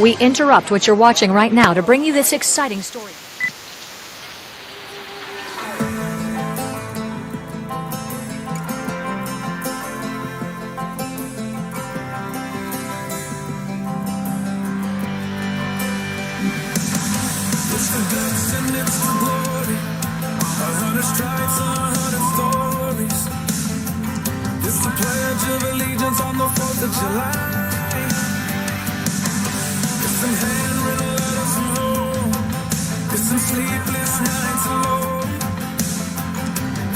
We interrupt what you're watching right now to bring you this exciting story. It's the dust and it's the glory. 100 stripes, 100 stories. It's the pledge of allegiance on the 4th of July. It's some handwritten letters from home. It's some sleepless nights alone.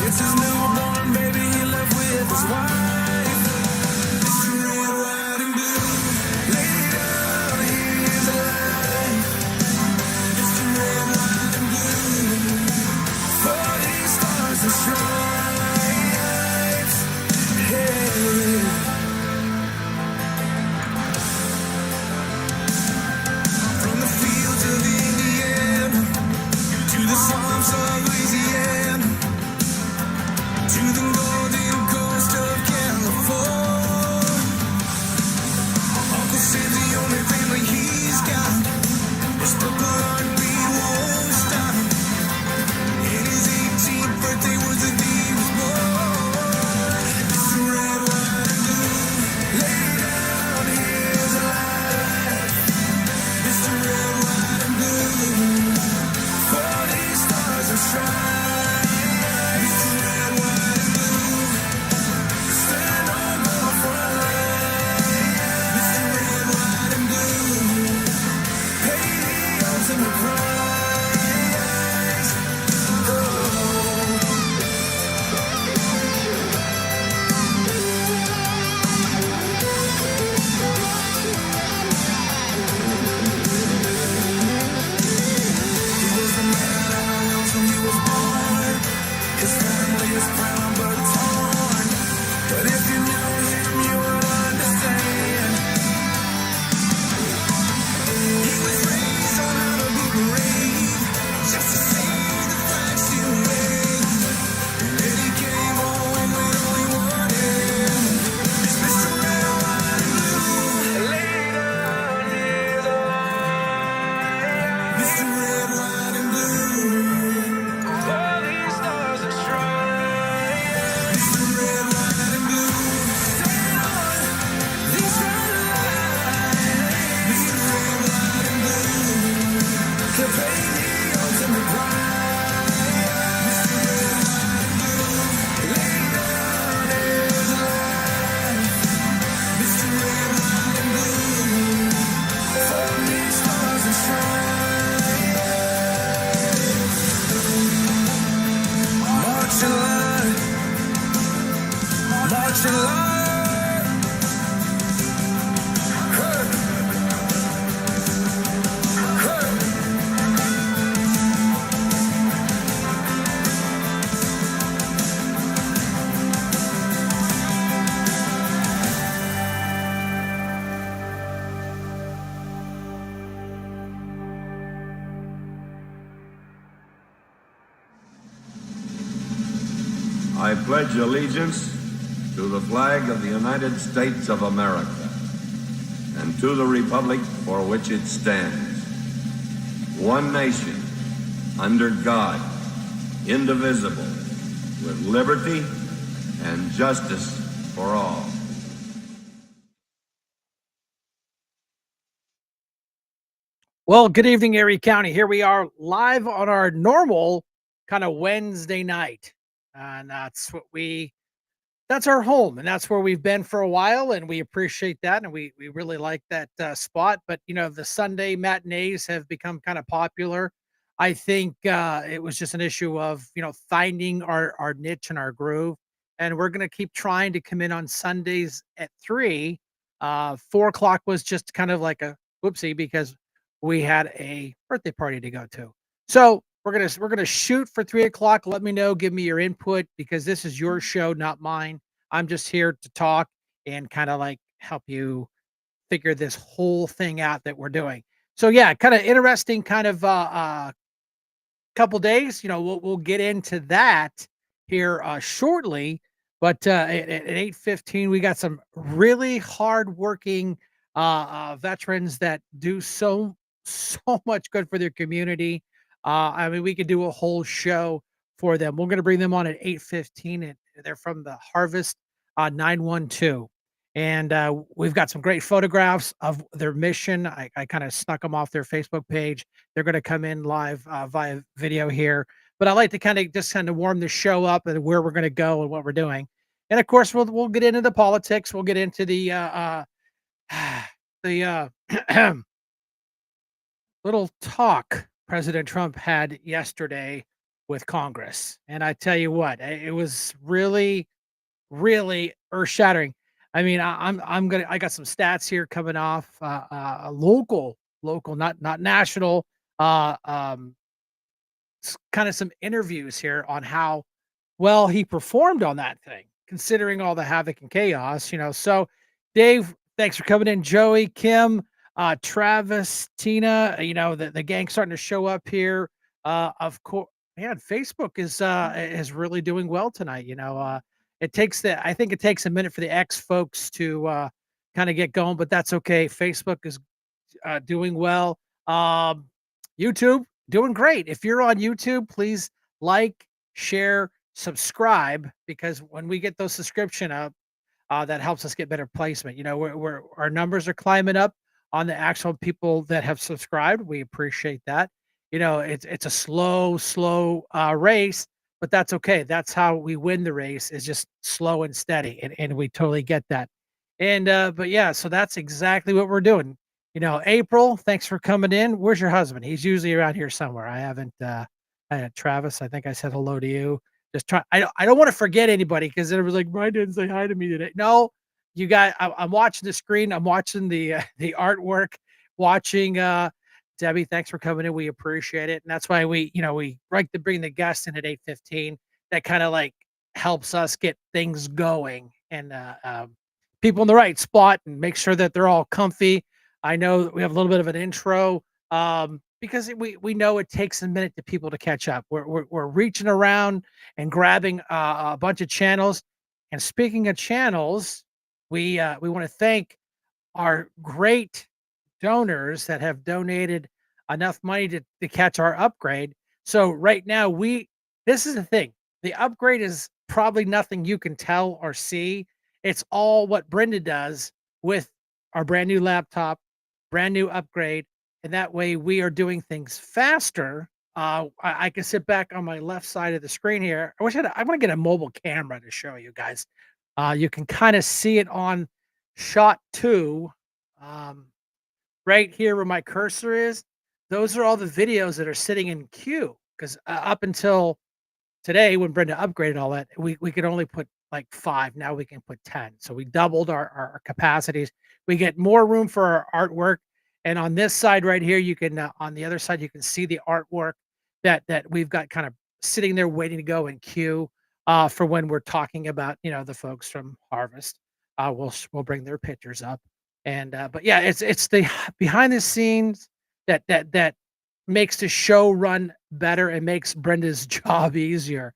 It's his newborn baby he left with his wife. It's the red, white, and blue. Lay down, he's alive. It's the red, white, and blue. 40 stars and stripes. Hey. From the fields of Indiana to the swamps of Louisiana to the golden coast of California. Uncle Sam's the only family he's got. His purple heartbeat won't stop. And his 18th birthday was the day he was born. It's the red, white, and blue. Lay down, he's alive. It's the red, white, and blue. 40 stars and stripes. It's the red, white, and blue. Stand on the front line. It's the red, white, and blue. Pay the ultimate price. Oh. He was the man I was when he was born. His family is proud but torn. But if you knew him, you would understand. He was raised on how to be brave, just to see the facts you made. And then he came home with all he wanted. It's Mr. Red, White, and Blue. Lay down his life. Mr. Red, White, and Blue. All these stars and stripes. Mr. Red, White, and Blue. Stand on these red lines. Mr. Red, White, and Blue. To pay the ultimate price. Mr. Red, White, and Blue. Lay down his life. Mr. Red, White, and Blue. For these stars and stripes. March in line. March in line. Hey. Hey. I pledge allegiance to the flag of the United States of America and to the republic for which it stands, one nation, under God, indivisible, with liberty and justice for all. Well, good evening, Erie County. Here we are live on our normal kind of Wednesday night. And that's our home. And that's where we've been for a while. And we appreciate that. And we really like that spot. But, the Sunday matinees have become kind of popular. I think it was just an issue of, finding our niche and our groove. And we're going to keep trying to come in on Sundays at 3. 4 o'clock was just kind of like a whoopsie because we had a birthday party to go to. So we're gonna shoot for 3 o'clock. Let me know, give me your input because this is your show, not mine. I'm just here to talk and kind of like help you figure this whole thing out that we're doing. So yeah, kind of interesting kind of couple days. We'll get into that here shortly. But at 8:15, we got some really hardworking veterans that do so much good for their community. I mean, we could do a whole show for them. We're going to bring them on at 8:15, and they're from the Harvest 912. And we've got some great photographs of their mission. I kind of snuck them off their Facebook page. They're going to come in live via video here. But I like to kind of warm the show up and where we're going to go and what we're doing. And of course, we'll get into the politics. We'll get into the the little talk President Trump had yesterday with Congress. And I tell you what, it was really earth shattering. I mean, I got some stats here coming off local, not national. Uh, um, Kind of some interviews here on how well he performed on that thing, considering all the havoc and chaos. So Dave, thanks for coming in. Joey, Kim, Travis, Tina, the gang starting to show up here. Of course, man, Facebook is really doing well tonight. I think it takes a minute for the X folks to kind of get going, but that's okay. Facebook is doing well. YouTube doing great. If you're on YouTube, please like, share, subscribe, because when we get those subscription up, that helps us get better placement. Our numbers are climbing up on the actual people that have subscribed. We appreciate that. It's a slow race, but that's okay. That's how we win the race, is just slow and steady, and we totally get that. And but yeah, so that's exactly what we're doing. April, thanks for coming in. Where's your husband? He's usually around here somewhere. I haven't Travis, I think I said hello to you. Just try. I don't want to forget anybody, because it was like, Brian didn't say hi to me today. No, you got. I'm watching the screen. I'm watching the the artwork. Watching Debbie. Thanks for coming in. We appreciate it, and that's why we like to bring the guest in at 8:15. That kind of like helps us get things going, and people in the right spot, and make sure that they're all comfy. I know that we have a little bit of an intro, because we know it takes a minute to people to catch up. We're reaching around and grabbing a bunch of channels. And speaking of channels, we want to thank our great donors that have donated enough money to catch our upgrade. So right now, this is the thing. The upgrade is probably nothing you can tell or see. It's all what Brenda does with our brand new laptop, brand new upgrade, and that way we are doing things faster. I can sit back on my left side of the screen here. I want to get a mobile camera to show you guys. You can kind of see it on shot two. Um, right here where my cursor is, those are all the videos that are sitting in queue, because up until today, when Brenda upgraded all that, we could only put like 5. Now we can put 10. So we doubled our capacities. We get more room for our artwork. And on this side right here, you can on the other side, you can see the artwork that we've got kind of sitting there waiting to go in queue for when we're talking about the folks from Harvest. We'll bring their pictures up. And but yeah, it's the behind the scenes that makes the show run better and makes Brenda's job easier.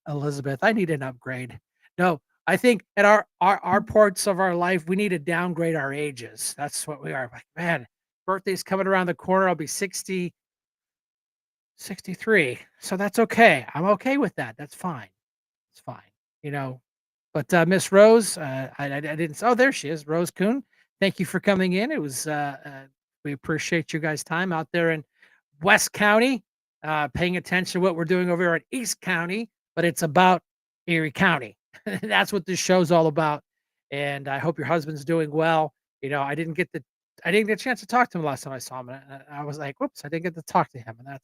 Elizabeth, I need an upgrade. No, I think at our parts of our life, we need to downgrade our ages. That's what we are. Like, man, birthday's coming around the corner. I'll be 60, 63. So that's okay. I'm okay with that. That's fine. It's fine. You know, but Miss Rose, I didn't. Oh, there she is, Rose Kuhn. Thank you for coming in. It was we appreciate you guys' time out there in West County, paying attention to what we're doing over here in East County, but it's about Erie County. That's what this show's all about. And I hope your husband's doing well. I didn't get a chance to talk to him last time I saw him. And I was like, whoops, I didn't get to talk to him. And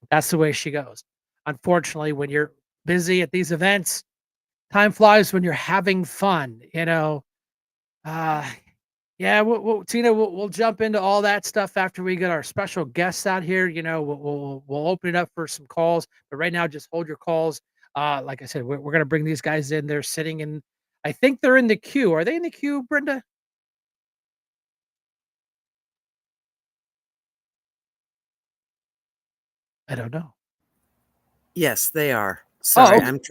that's the way she goes. Unfortunately, when you're busy at these events, time flies when you're having fun. Uh, yeah, Tina, we'll jump into all that stuff after we get our special guests out here. We'll open it up for some calls, but right now, just hold your calls. Like I said, we're gonna bring these guys in. They're sitting in. I think they're in the queue. Are they in the queue, Brenda? I don't know. Yes, they are. Oh, Sorry, okay. I'm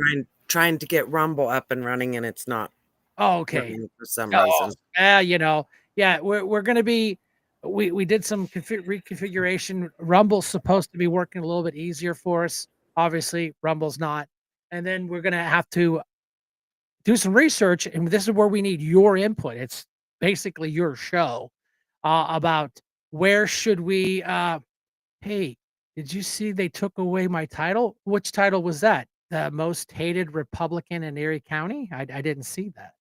trying to get Rumble up and running, and it's not Oh, okay. for some Oh, reason. yeah, we're gonna be we did some reconfiguration. Rumble's supposed to be working a little bit easier for us. Obviously, Rumble's not. And then we're gonna have to do some research, and this is where we need your input. It's basically your show about where should we hey, did you see they took away my title? Which title was that? The most hated Republican in Erie County? I didn't see that.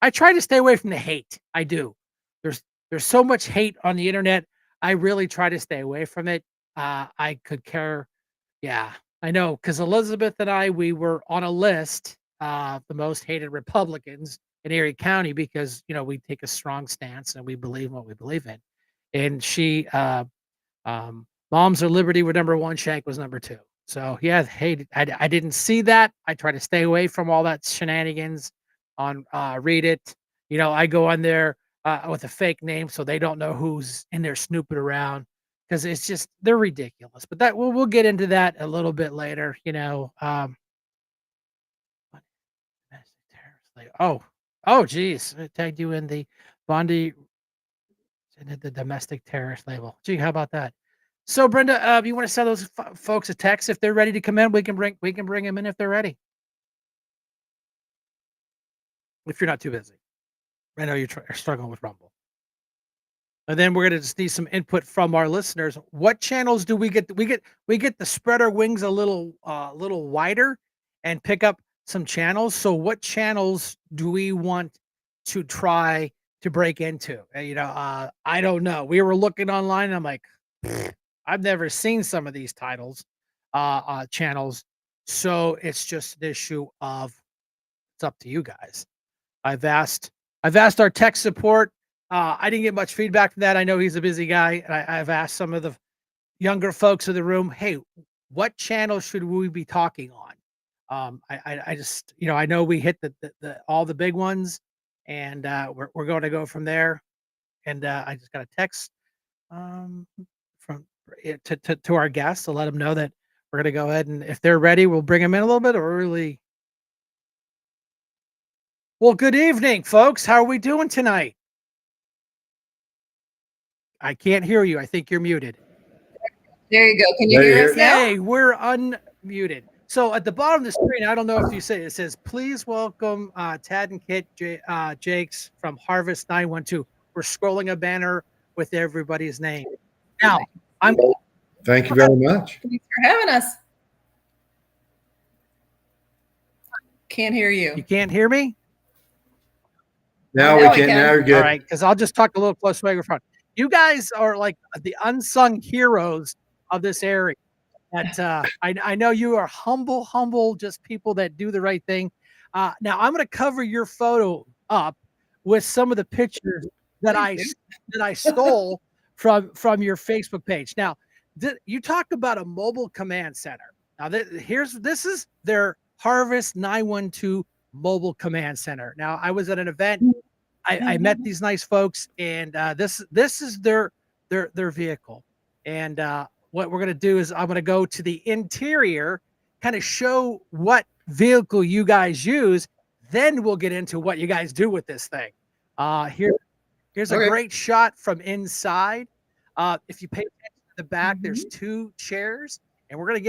I try to stay away from the hate. I do. There's there's so much hate on the internet. I really try to stay away from it. I could care. Yeah, I know. Because Elizabeth and I, we were on a list, the most hated Republicans in Erie County because we take a strong stance and we believe in what we believe in. And she, Moms Are Liberty were number one. Shank was number two. So yeah, hey, I didn't see that. I try to stay away from all that shenanigans on read it. I go on there with a fake name so they don't know who's in there snooping around because it's just they're ridiculous. But that we'll get into that a little bit later. Oh geez, I tagged you in the Bondi and the domestic terrorist label. Gee, how about that? So Brenda, you want to send those folks a text if they're ready to come in? We can bring them in if they're ready. If you're not too busy, I know you're struggling with Rumble. And then we're gonna just need some input from our listeners. What channels do we get? We get to spread our wings a little wider and pick up some channels. So what channels do we want to try to break into? I don't know. We were looking online. And I'm like, I've never seen some of these channels. So it's just an issue of it's up to you guys. I've asked our tech support. I didn't get much feedback from that. I know he's a busy guy. I've asked some of the younger folks in the room, hey, what channel should we be talking on? I just, I know we hit the all the big ones, and we're going to go from there. And I just got a text from to our guests to let them know that we're going to go ahead, and if they're ready, we'll bring them in a little bit early. Well, good evening, folks. How are we doing tonight? I can't hear you. I think you're muted. There you go. Can you hear us now? Hey, we're unmuted. So at the bottom of the screen, I don't know if you say it says, please welcome Tad and Kit Jakes from Harvest 912. We're scrolling a banner with everybody's name. Now, Thank you very much. Thanks for having us. Can't hear you. You can't hear me? Now we can. Now you're good. All right, because I'll just talk a little close to the microphone. You guys are like the unsung heroes of this area. That I know you are humble, just people that do the right thing. Now I'm going to cover your photo up with some of the pictures that I stole from your Facebook page. Now, you talk about a mobile command center. Now this is their Harvest 912 mobile command center. Now I was at an event. I met these nice folks, and this is their vehicle. And what we're going to do is I'm going to go to the interior, kind of show what vehicle you guys use. Then we'll get into what you guys do with this thing. Here's a great shot from inside. If you pay attention to the back, there's two chairs, and we're going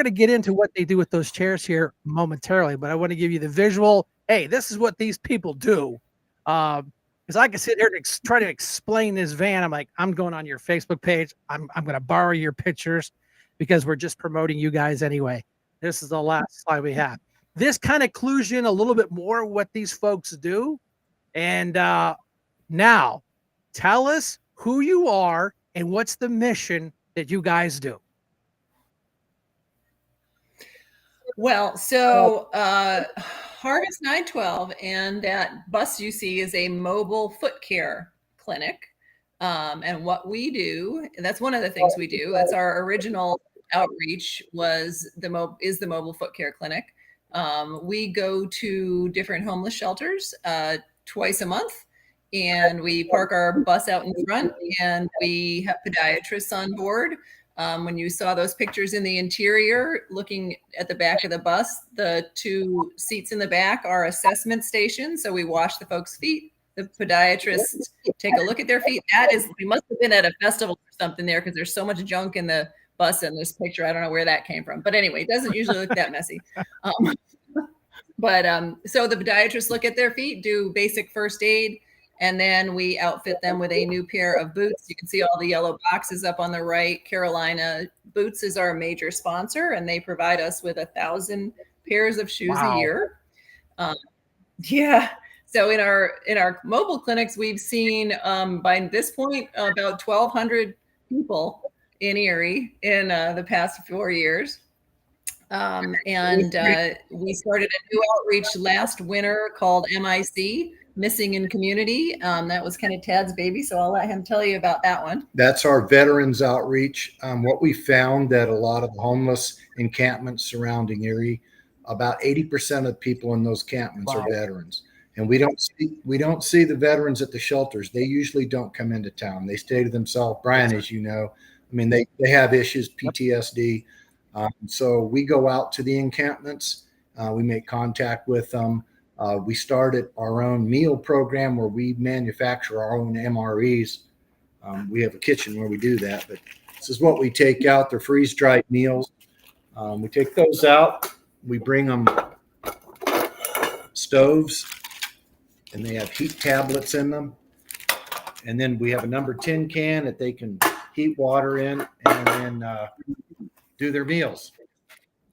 to get into what they do with those chairs here momentarily. But I want to give you the visual. Hey, this is what these people do. Because I can sit here and try to explain this van. I'm like, I'm going on your Facebook page. I'm going to borrow your pictures because we're just promoting you guys anyway. This is the last slide we have. This kind of clues you in a little bit more what these folks do. And now, tell us who you are and what's the mission that you guys do. Well, so Harvest 912 and that bus you see is a mobile foot care clinic. And what we do, and that's one of the things we do. That's our original outreach is the mobile foot care clinic. We go to different homeless shelters twice a month, and we park our bus out in front, and we have podiatrists on board. When you saw those pictures in the interior, looking at the back of the bus, the 2 seats in the back are assessment stations. So we wash the folks' feet. The podiatrists take a look at their feet. We must have been at a festival or something there, because there's so much junk in the bus in this picture. I don't know where that came from. But anyway, it doesn't usually look that messy. So the podiatrists look at their feet, do basic first aid, and then we outfit them with a new pair of boots. You can see all the yellow boxes up on the right. Carolina Boots is our major sponsor, and they provide us with 1,000 pairs of shoes a year. Yeah. So in our mobile clinics, we've seen by this point about 1,200 people in Erie in the past 4 years. We started a new outreach last winter called MIC, Missing in Community. That was kind of Tad's baby, so I'll let him tell you about that one. That's our veterans outreach. What we found that a lot of the homeless encampments surrounding Erie, about 80% of people in those encampments are veterans. And we don't see the veterans at the shelters. They usually don't come into town. They stay to themselves. Brian, as you know, I mean, they have issues, PTSD. So we go out to the encampments. We make contact with them. We started our own meal program where we manufacture our own MREs. We have a kitchen where we do that, but this is what we take out. They're freeze-dried meals. We take those out. We bring them stoves, and they have heat tablets in them. And then we have a number 10 can that they can heat water in and then do their meals.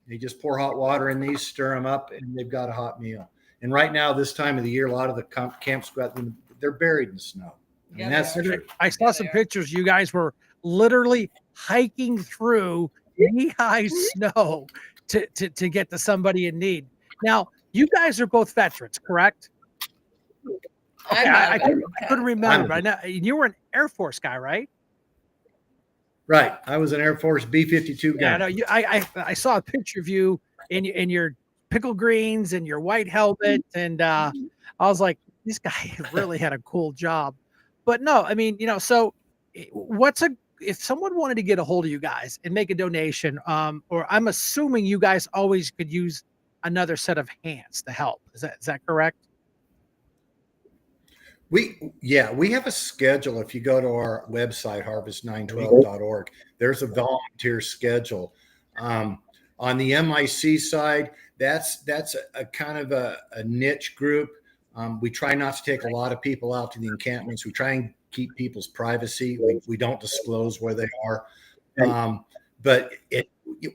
They just pour hot water in these, stir them up, and they've got a hot meal. And right now, this time of the year, a lot of the camps, they're buried in snow. And that's the truth. I saw some pictures. You guys were literally hiking through knee-high snow to get to somebody in need. Now, you guys are both veterans, correct? I couldn't remember. Right now, you were an Air Force guy, right? Right. I was an Air Force B-52 guy. Yeah, no, I saw a picture of you in your pickle greens and your white helmet, and I was like, this guy really had a cool job. But no, I mean, so if someone wanted to get a hold of you guys and make a donation, or I'm assuming you guys always could use another set of hands to help. Is that correct? We have a schedule. If you go to our website, harvest912.org, there's a volunteer schedule. On the MIC side, that's a kind of a niche group. We try not to take a lot of people out to the encampments. We try and keep people's privacy. We don't disclose where they are. But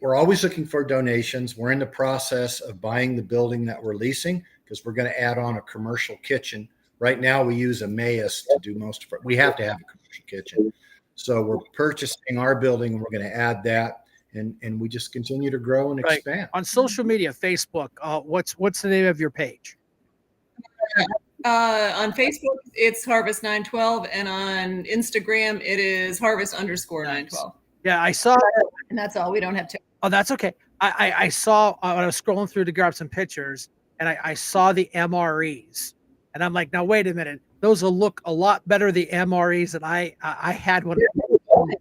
we're always looking for donations. We're in the process of buying the building that we're leasing because we're going to add on a commercial kitchen. Right now, we use a Mayas to do most of it. We have to have a commercial kitchen. So we're purchasing our building, and we're going to add that. And we just continue to grow and expand. On social media, Facebook, what's the name of your page? On Facebook, it's Harvest 912, and on Instagram, it is Harvest_912. Yeah, I saw. And that's all. We don't have to. Oh, that's okay. I saw when I was scrolling through to grab some pictures, and I saw the MREs, and I'm like, now wait a minute, those will look a lot better the MREs that I had one. They're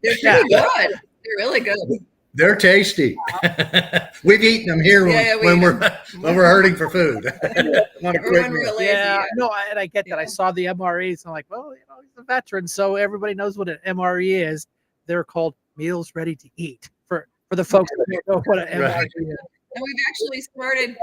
pretty good. They're really good. They're tasty. We've eaten them here when we're hurting for food. I get that. I saw the MREs. And I'm like, well, he's a veteran, so everybody knows what an MRE is. They're called meals ready to eat for the folks that don't know what an MRE is. And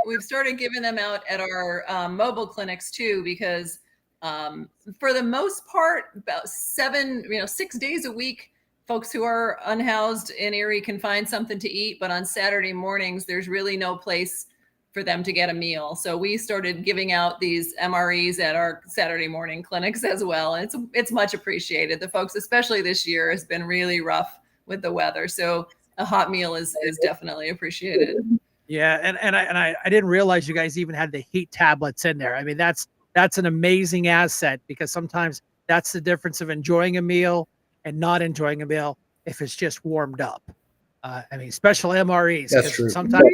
we've started giving them out at our mobile clinics too, because for the most part, about 6 days a week, folks who are unhoused in Erie can find something to eat, but on Saturday mornings, there's really no place for them to get a meal. So we started giving out these MREs at our Saturday morning clinics as well. And it's much appreciated. The folks, especially this year, has been really rough with the weather. So a hot meal is definitely appreciated. Yeah. And I didn't realize you guys even had the heat tablets in there. I mean, that's an amazing asset, because sometimes that's the difference of enjoying a meal and not enjoying a meal if it's just warmed up. I mean, special MREs. That's true. Sometimes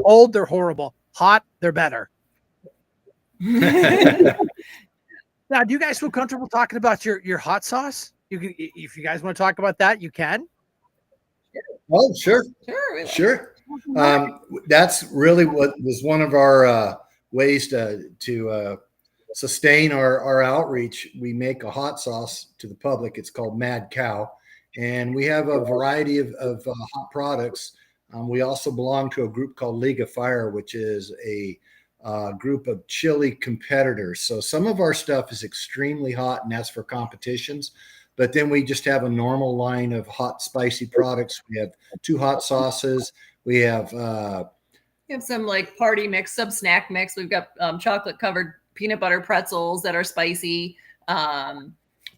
cold, they're horrible. Hot, they're better. Now, do you guys feel comfortable talking about your hot sauce? If you guys want to talk about that, you can. Oh, sure. Sure. We love Sure. That's really what was one of our ways to sustain our outreach. We make a hot sauce to the public. It's called Mad Cow, and we have a variety of hot products. We also belong to a group called League of Fire, which is a group of chili competitors. So some of our stuff is extremely hot, and that's for competitions. But then we just have a normal line of hot, spicy products. We have 2 hot sauces. We have some like party mix, some snack mix. We've got chocolate covered peanut butter pretzels that are spicy.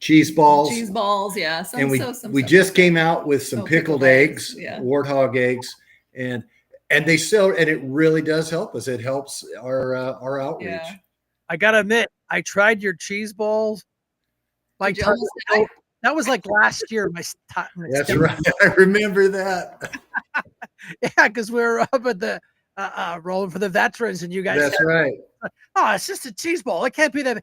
cheese balls. Cheese balls, yeah. And we just came out with some pickled eggs, yeah. warthog eggs, and they sell, and it really does help us. It helps our outreach. Yeah. I gotta admit, I tried your cheese balls. Like that was like last year. That's right. I remember that. Yeah, because we were up at the rolling for the veterans, and you guys. That's right. Oh, it's just a cheese ball. It can't be that.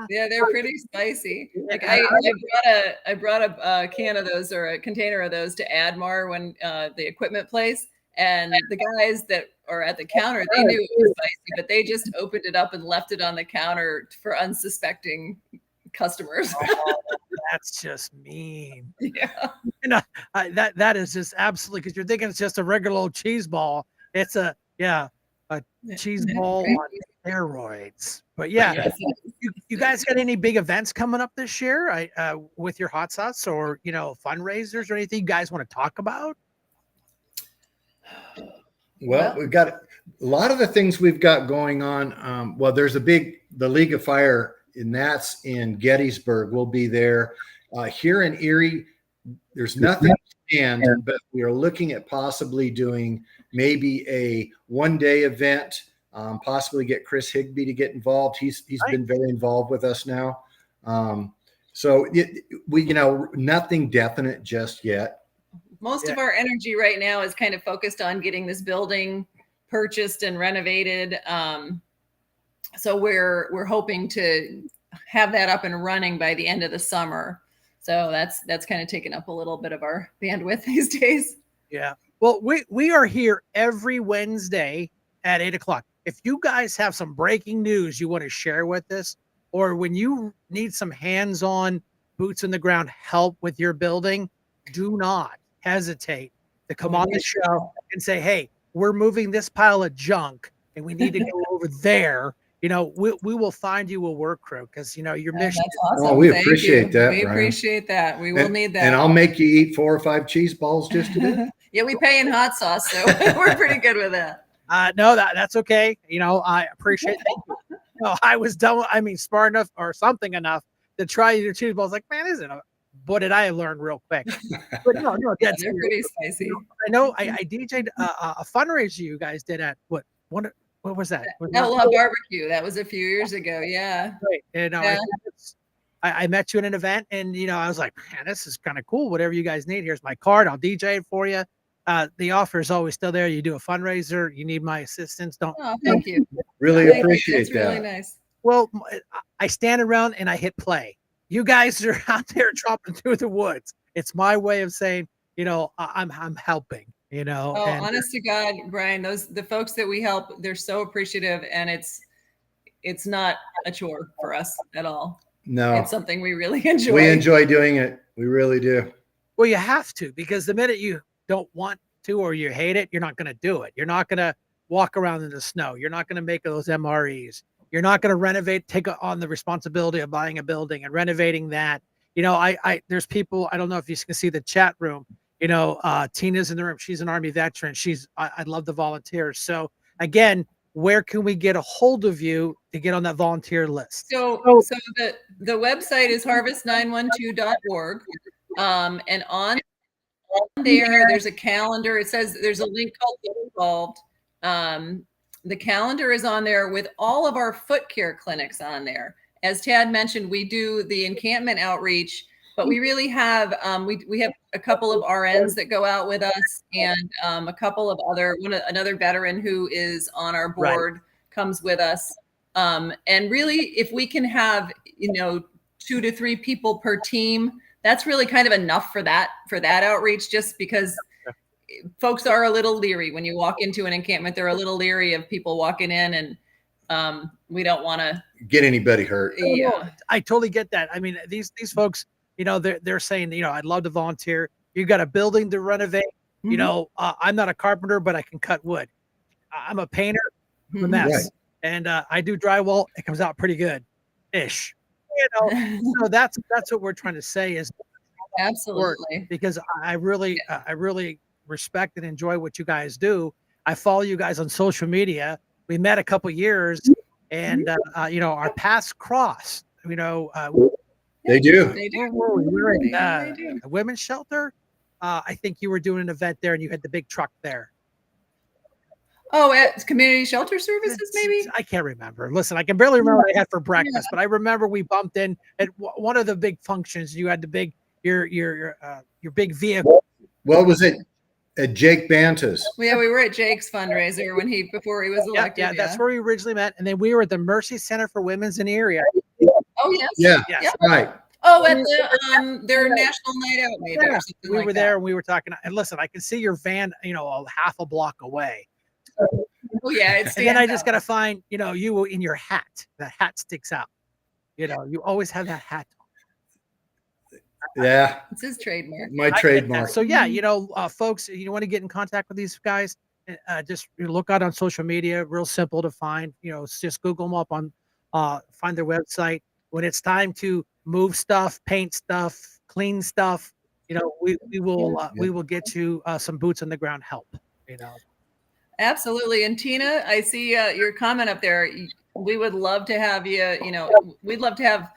Yeah, they're pretty spicy. Like I brought a can of those, or a container of those, to Admar when the equipment place, and the guys that are at the counter, they knew it was spicy, but they just opened it up and left it on the counter for unsuspecting customers. Oh, that's just mean. Yeah. That is just absolutely, because you're thinking it's just a regular old cheese ball. It's a cheese ball on steroids. But yeah, you guys got any big events coming up this year? With your hot sauce, or fundraisers, or anything you guys want to talk about? Well, we've got a lot of the things we've got going on. There's the League of Fire, and that's in Gettysburg. We'll be there. Here in Erie, there's nothing planned, but we are looking at possibly doing maybe a one-day event, possibly get Chris Higbee to get involved. He's been very involved with us now. So we nothing definite just yet. Most of our energy right now is kind of focused on getting this building purchased and renovated. So we're hoping to have that up and running by the end of the summer. So that's kind of taken up a little bit of our bandwidth these days. Yeah. Well, we are here every Wednesday at 8:00. If you guys have some breaking news you want to share with us, or when you need some hands-on, boots in the ground help with your building, do not hesitate to come on the show and say, hey, we're moving this pile of junk and we need to go over there. We will find you a work crew, because your mission. That's awesome. Oh, we appreciate that. We Brian. appreciate that. We will need that. And I'll make you eat 4 or 5 cheese balls just to do it. Yeah, we pay in hot sauce, so we're pretty good with that. No, that's okay. I appreciate it. I was done. Smart enough or something enough to try your cheese balls. Like, man, what did I learn real quick? But no, they're pretty spicy. I know. I DJ'd a fundraiser you guys did at what was that? Outlaw Barbecue. That was a few years ago. Yeah. Right. And I met you in an event, and I was like, man, this is kind of cool. Whatever you guys need, here's my card. I'll DJ it for you. The offer is always still there. You do a fundraiser, you need my assistance. Thank you. Really appreciate that. Really nice. Well, I stand around and I hit play. You guys are out there chopping through the woods. It's my way of saying, I'm helping. Honest to God, Brian, the folks that we help, they're so appreciative, and it's not a chore for us at all. No, it's something we really enjoy. We enjoy doing it. We really do. Well, you have to, because the minute you don't want to, or you hate it, you're not going to do it. You're not going to walk around in the snow. You're not going to make those MREs. You're not going to renovate, take on the responsibility of buying a building and renovating that. There's people, I don't know if you can see the chat room, Tina's in the room. She's an Army veteran. I love the volunteers. So again, where can we get a hold of you to get on that volunteer list? So the website is harvest912.org. And on there's a calendar. It says there's a link called Get Involved. The calendar is on there with all of our foot care clinics on there. As Tad mentioned, we do the encampment outreach, but we really have we have a couple of RNs that go out with us, and a couple of another veteran who is on our board comes with us. And really, if we can have 2 to 3 people per team, that's really kind of enough for that outreach, just because folks are a little leery when you walk into an encampment. They're a little leery of people walking in, and we don't want to get anybody hurt. Yeah, I totally get that. I mean, these folks, they're saying, I'd love to volunteer. You got a building to renovate. Mhm. I'm not a carpenter, but I can cut wood. I'm a painter, I'm a Mhm. mess, Right. and I do drywall. It comes out pretty good, ish. You know, so that's what we're trying to say is work, Absolutely. because I really respect and enjoy what you guys do. I follow you guys on social media. We met a couple years, and our paths crossed. They do. They do. Where were we? We were in They do. a women's shelter. I think you were doing an event there, and you had the big truck there. Oh, at Community Shelter Services, maybe? I can't remember. Listen, I can barely remember what I had for breakfast, but I remember we bumped in at one of the big functions. You had the big your big vehicle. What was it? At Jake Banta's. Well, yeah, we were at Jake's fundraiser before he was Yeah, elected. that's where we originally met, and then we were at the Mercy Center for Women's in the area. Oh, yes. Yeah. Yes. Yep. Right. Oh, at their national night out, maybe, or Yeah, something we like were that. there and we were talking. And listen, I can see your van, a half a block away. Oh, yeah, it And then I stands just out. got to find, you in your hat. That hat sticks out. You always have that hat on. Yeah. It's his trademark. My I get that. trademark. So yeah, folks, you want to get in contact with these guys, just look out on social media. Real simple to find. It's just Google them up on, find their website. When it's time to move stuff, paint stuff, clean stuff, we will get you some boots on the ground help. Absolutely. And Tina, I see your comment up there. We would love to have you, we'd love to have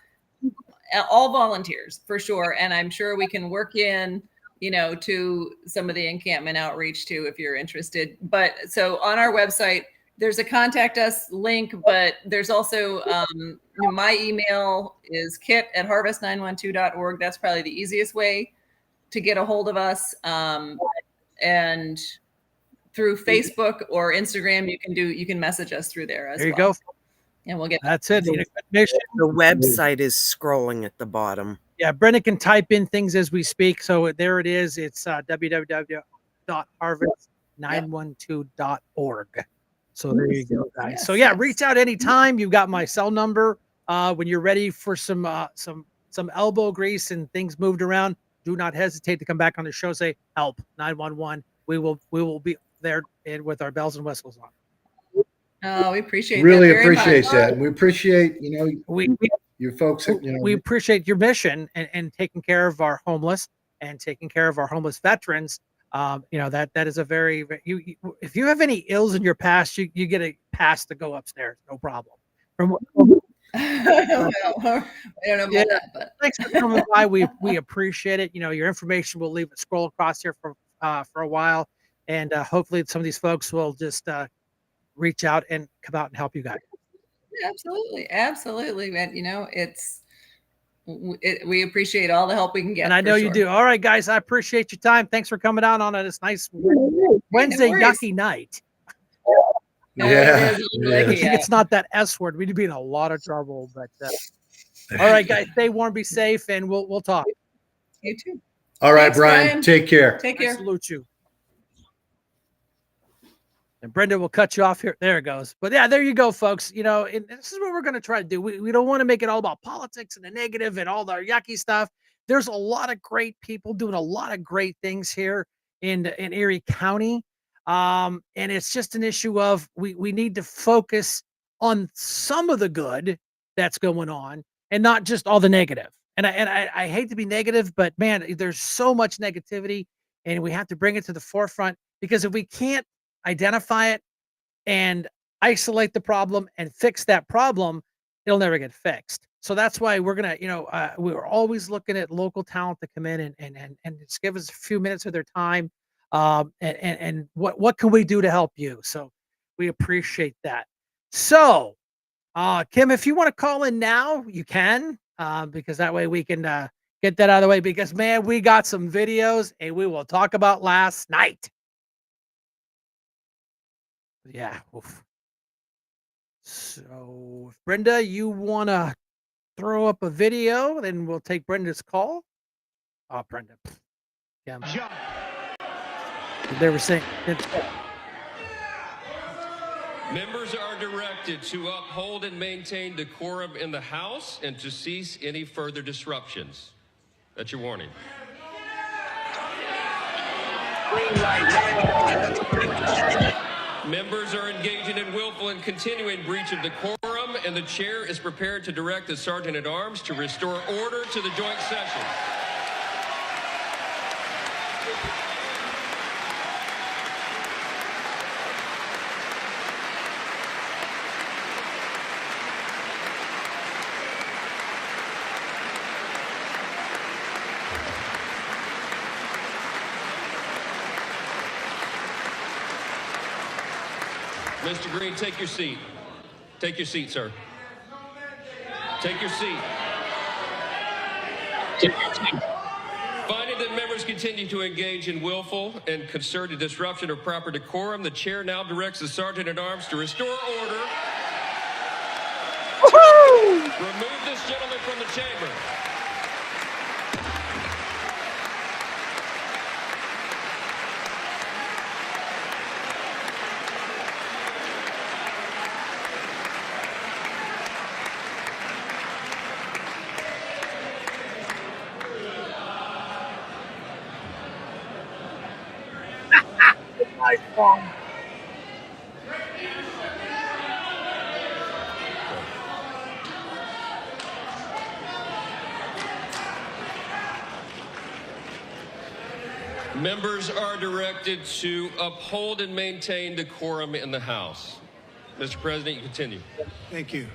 all volunteers for sure. And I'm sure we can work in, to some of the encampment outreach too, if you're interested. But so on our website, there's a contact us link, but there's also my email is kit@harvest912.org. That's probably the easiest way to get a hold of us. And through Facebook or Instagram, you can message us through there as well. There you go. And we'll get That's it. The website is scrolling at the bottom. Yeah, Brenda can type in things as we speak. So there it is. It's www.harvest912.org. So there you go, guys. Yes, So yeah, yes. reach out anytime. You've got my cell number. When you're ready for some elbow grease and things moved around, do not hesitate to come back on the show. Say help 911. We will be there and with our bells and whistles on. Oh, we appreciate Really that very appreciate much. that. And we appreciate, We you folks, we appreciate your mission and taking care of our homeless and taking care of our homeless veterans. That is a very if you have any ills in your past, you get a pass to go upstairs, no problem. Well, I don't know about that, but Thanks for coming by. We appreciate it. Your information, we'll leave it scroll across here for a while, and hopefully some of these folks will just reach out and come out and help you guys. absolutely. And we appreciate all the help we can get. And I know you do. All right, guys, I appreciate your time. Thanks for coming out on this nice Wednesday worries. yucky night. No, Yeah. it is Yeah. like, I think it's not that S word. We'd be in a lot of trouble. But all right, guys, stay warm, be safe, and we'll talk. You too. all right, Thanks, Brian, Brian. take care. Take I care. salute you. And Brenda will cut you off here. There it goes. But yeah, there you go, folks. And this is what we're going to try to do. We don't want to make it all about politics and the negative and all the yucky stuff. There's a lot of great people doing a lot of great things here in Erie County. And it's just an issue of we need to focus on some of the good that's going on and not just all the negative. And I hate to be negative, but man, there's so much negativity and we have to bring it to the forefront, because if we can't identify it and isolate the problem and fix that problem, it'll never get fixed. So that's why we're gonna, we're always looking at local talent to come in and just give us a few minutes of their time. And what can we do to help you? So we appreciate that. So, Kim, if you want to call in now, you can, because that way we can get that out of the way. Because man, we got some videos, and we will talk about last night. Yeah. Oof. So, if Brenda, you want to throw up a video, then we'll take Brenda's call. Oh, Brenda. Yeah. They were saying. Members are directed to uphold and maintain decorum in the House and to cease any further disruptions. That's your warning. Members are engaging in willful and continuing breach of decorum, and the chair is prepared to direct the Sergeant at Arms to restore order to the joint session. Mr. Green, take your seat. Take your seat, sir. Take your seat. Finding that members continue to engage in willful and concerted disruption of proper decorum, the chair now directs the Sergeant at Arms to restore order. Remove this gentleman from the chamber. Members are directed to uphold and maintain decorum in the House. Mr. President, you continue. Thank you.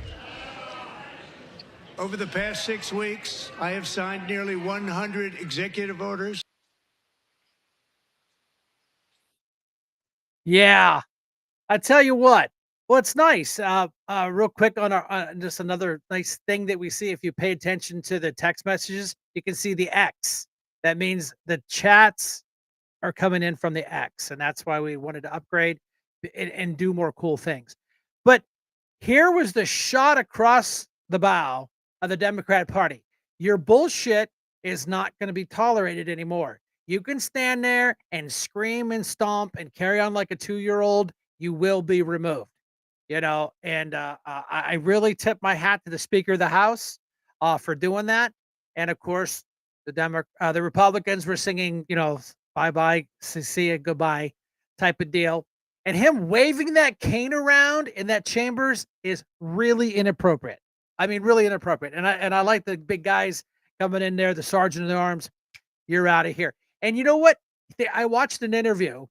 Over the past 6 weeks, I have signed nearly 100 executive orders. Yeah, I tell you what. Well, it's nice. Real quick on our just another nice thing that we see. If you pay attention to the text messages, you can see the X. That means the chats are coming in from the X, and that's why we wanted to upgrade and do more cool things. But here was the shot across the bow of the Democrat Party. Your bullshit is not going to be tolerated anymore. You can stand there and scream and stomp and carry on like a 2-year-old. You will be removed. And I really tip my hat to the Speaker of the House for doing that. And of course, the Republicans were singing, bye bye, see ya, goodbye type of deal. And him waving that cane around in that chambers is really inappropriate. I mean, really inappropriate. And I like the big guys coming in there, the sergeant at arms. You're out of here. And you know what? I watched an interview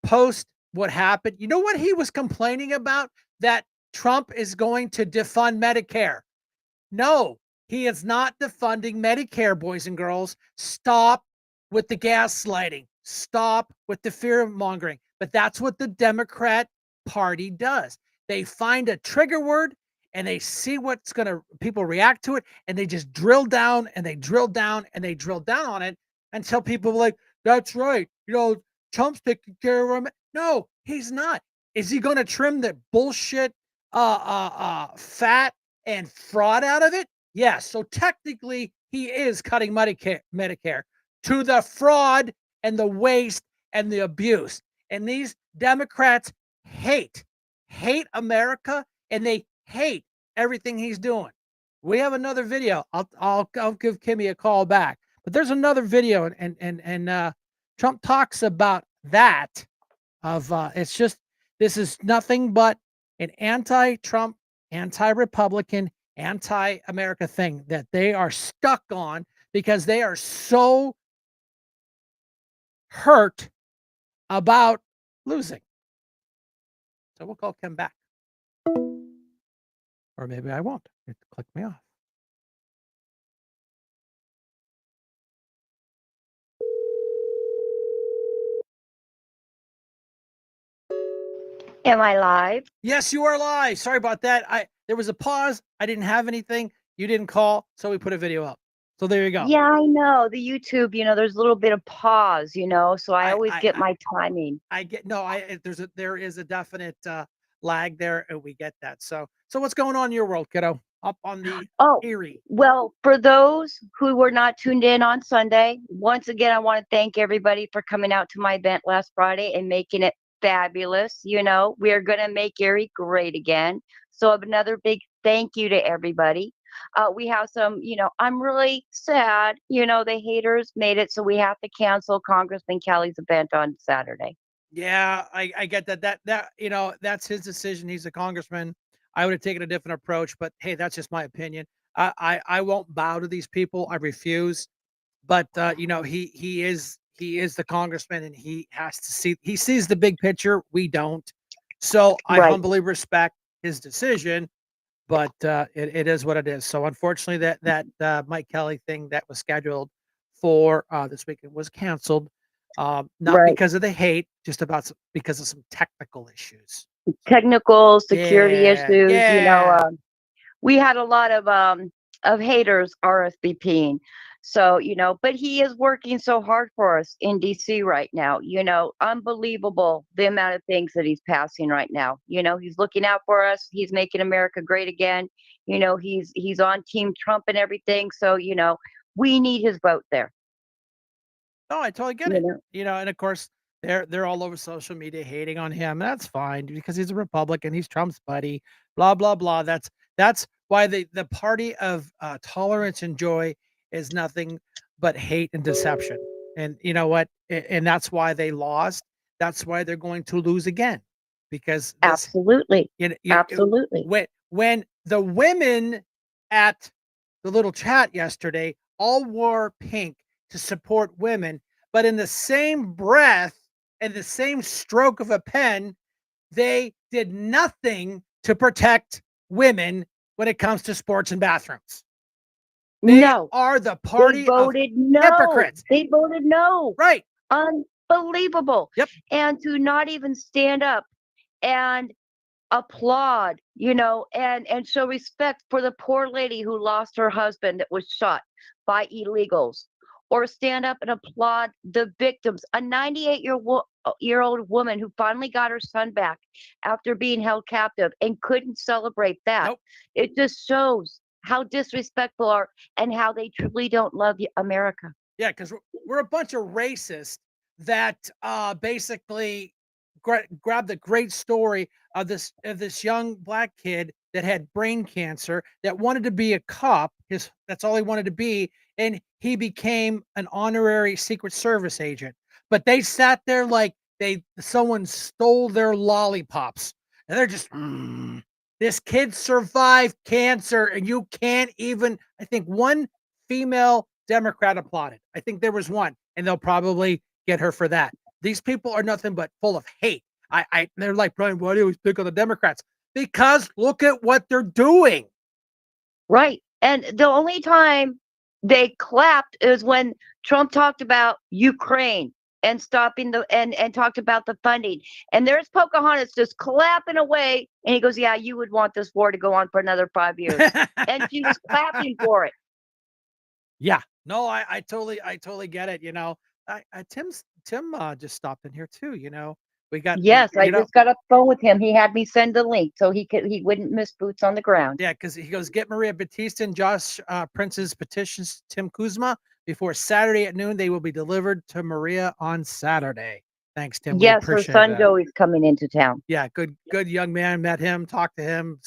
post what happened. You know what he was complaining about? That Trump is going to defund Medicare. No, he is not defunding Medicare, boys and girls. Stop with the gaslighting. Stop with the fear mongering. But that's what the Democrat Party does. They find a trigger word and they see what's going to, people react to it, and they just drill down and they drill down and they drill down on it until people are like, that's right. Trump's taking care of him. No, he's not. Is he going to trim the bullshit, fat and fraud out of it? Yes. So technically, he is cutting Medicare to the fraud and the waste and the abuse. And these Democrats hate America, and they hate everything he's doing. We have another video. I'll give Kimmy a call back. But there's another video, and Trump talks about that. It's just, this is nothing but an anti-Trump, anti-Republican, anti-America thing that they are stuck on because they are so hurt about losing. So we'll call Kim back. Or maybe I won't. It clicked me off. Am I live? Yes, you are live. Sorry about that. There was a pause. I didn't have anything. You didn't call, so we put a video up. So there you go. Yeah, I know. The YouTube, there's a little bit of pause, so I always get my timing. There is a definite lag there, and we get that. So what's going on in your world, kiddo? up on the Oh, Erie. well, for those who were not tuned in on Sunday, once again, I want to thank everybody for coming out to my event last Friday and making it fabulous. We are going to make Erie great again. So, another big thank you to everybody. We have some, I'm really sad. The haters made it so we have to cancel Congressman Kelly's event on Saturday. Yeah, I get that. That's his decision. He's a congressman. I would have taken a different approach, but hey, that's just my opinion. I won't bow to these people. I refuse. But he is the congressman, and he sees the big picture. We don't. So I Right. humbly respect his decision, but it is what it is. So unfortunately, that Mike Kelly thing that was scheduled for this weekend was canceled. Not Right. because of the hate, just because of some technical issues. Technical security Yeah, issues, yeah. we had a lot of haters RSVPing. So, but he is working so hard for us in DC right now. Unbelievable the amount of things that he's passing right now. He's looking out for us. He's making America great again. He's on Team Trump and everything. So, we need his vote there. No, I totally get You it. know, And of course, they're all over social media hating on him. That's fine because he's a Republican. He's Trump's buddy. Blah blah blah. That's why the party of tolerance and joy is nothing but hate and deception. And you know what? And that's why they lost. That's why they're going to lose again because this absolutely. Absolutely. when the women at the little chat yesterday all wore pink to support women, but in the same breath and the same stroke of a pen, they did nothing to protect women when it comes to sports and bathrooms. They No, are the they party of voted no. hypocrites. They voted no. Right. Unbelievable. Yep. And to not even stand up and applaud, and show respect for the poor lady who lost her husband that was shot by illegals, or stand up and applaud the victims. A 98-year-old woman who finally got her son back after being held captive and couldn't celebrate that. Nope. It just shows how disrespectful are and how they truly don't love America. Yeah, because we're a bunch of racists that basically grabbed the great story of this young black kid that had brain cancer that wanted to be a cop. That's all he wanted to be, and he became an honorary Secret Service agent. But they sat there like someone stole their lollipops, and they're just. This kid survived cancer, and you can't even. I think one female Democrat applauded. I think there was one, and they'll probably get her for that. These people are nothing but full of hate. They're like, Brian, why do you always pick on the Democrats? Because look at what they're doing. Right. And the only time they clapped is when Trump talked about Ukraine and stopping and talked about the funding. And there's Pocahontas just clapping away. And he goes, yeah, you would want this war to go on for another 5 years. And she was clapping for it. Yeah. No, I totally get it. Tim just stopped in here too. We got Yes, I you know just got off the phone with him. He had me send a link so he wouldn't miss boots on the ground. Yeah, because he goes, get Maria Batista and Josh Prince's petitions, Tim Kuzma, before Saturday at noon. They will be delivered to Maria on Saturday. Thanks, Tim. We Yes, her appreciate son that. Joey's coming into town. Yeah, good young man. Met him, talked to him,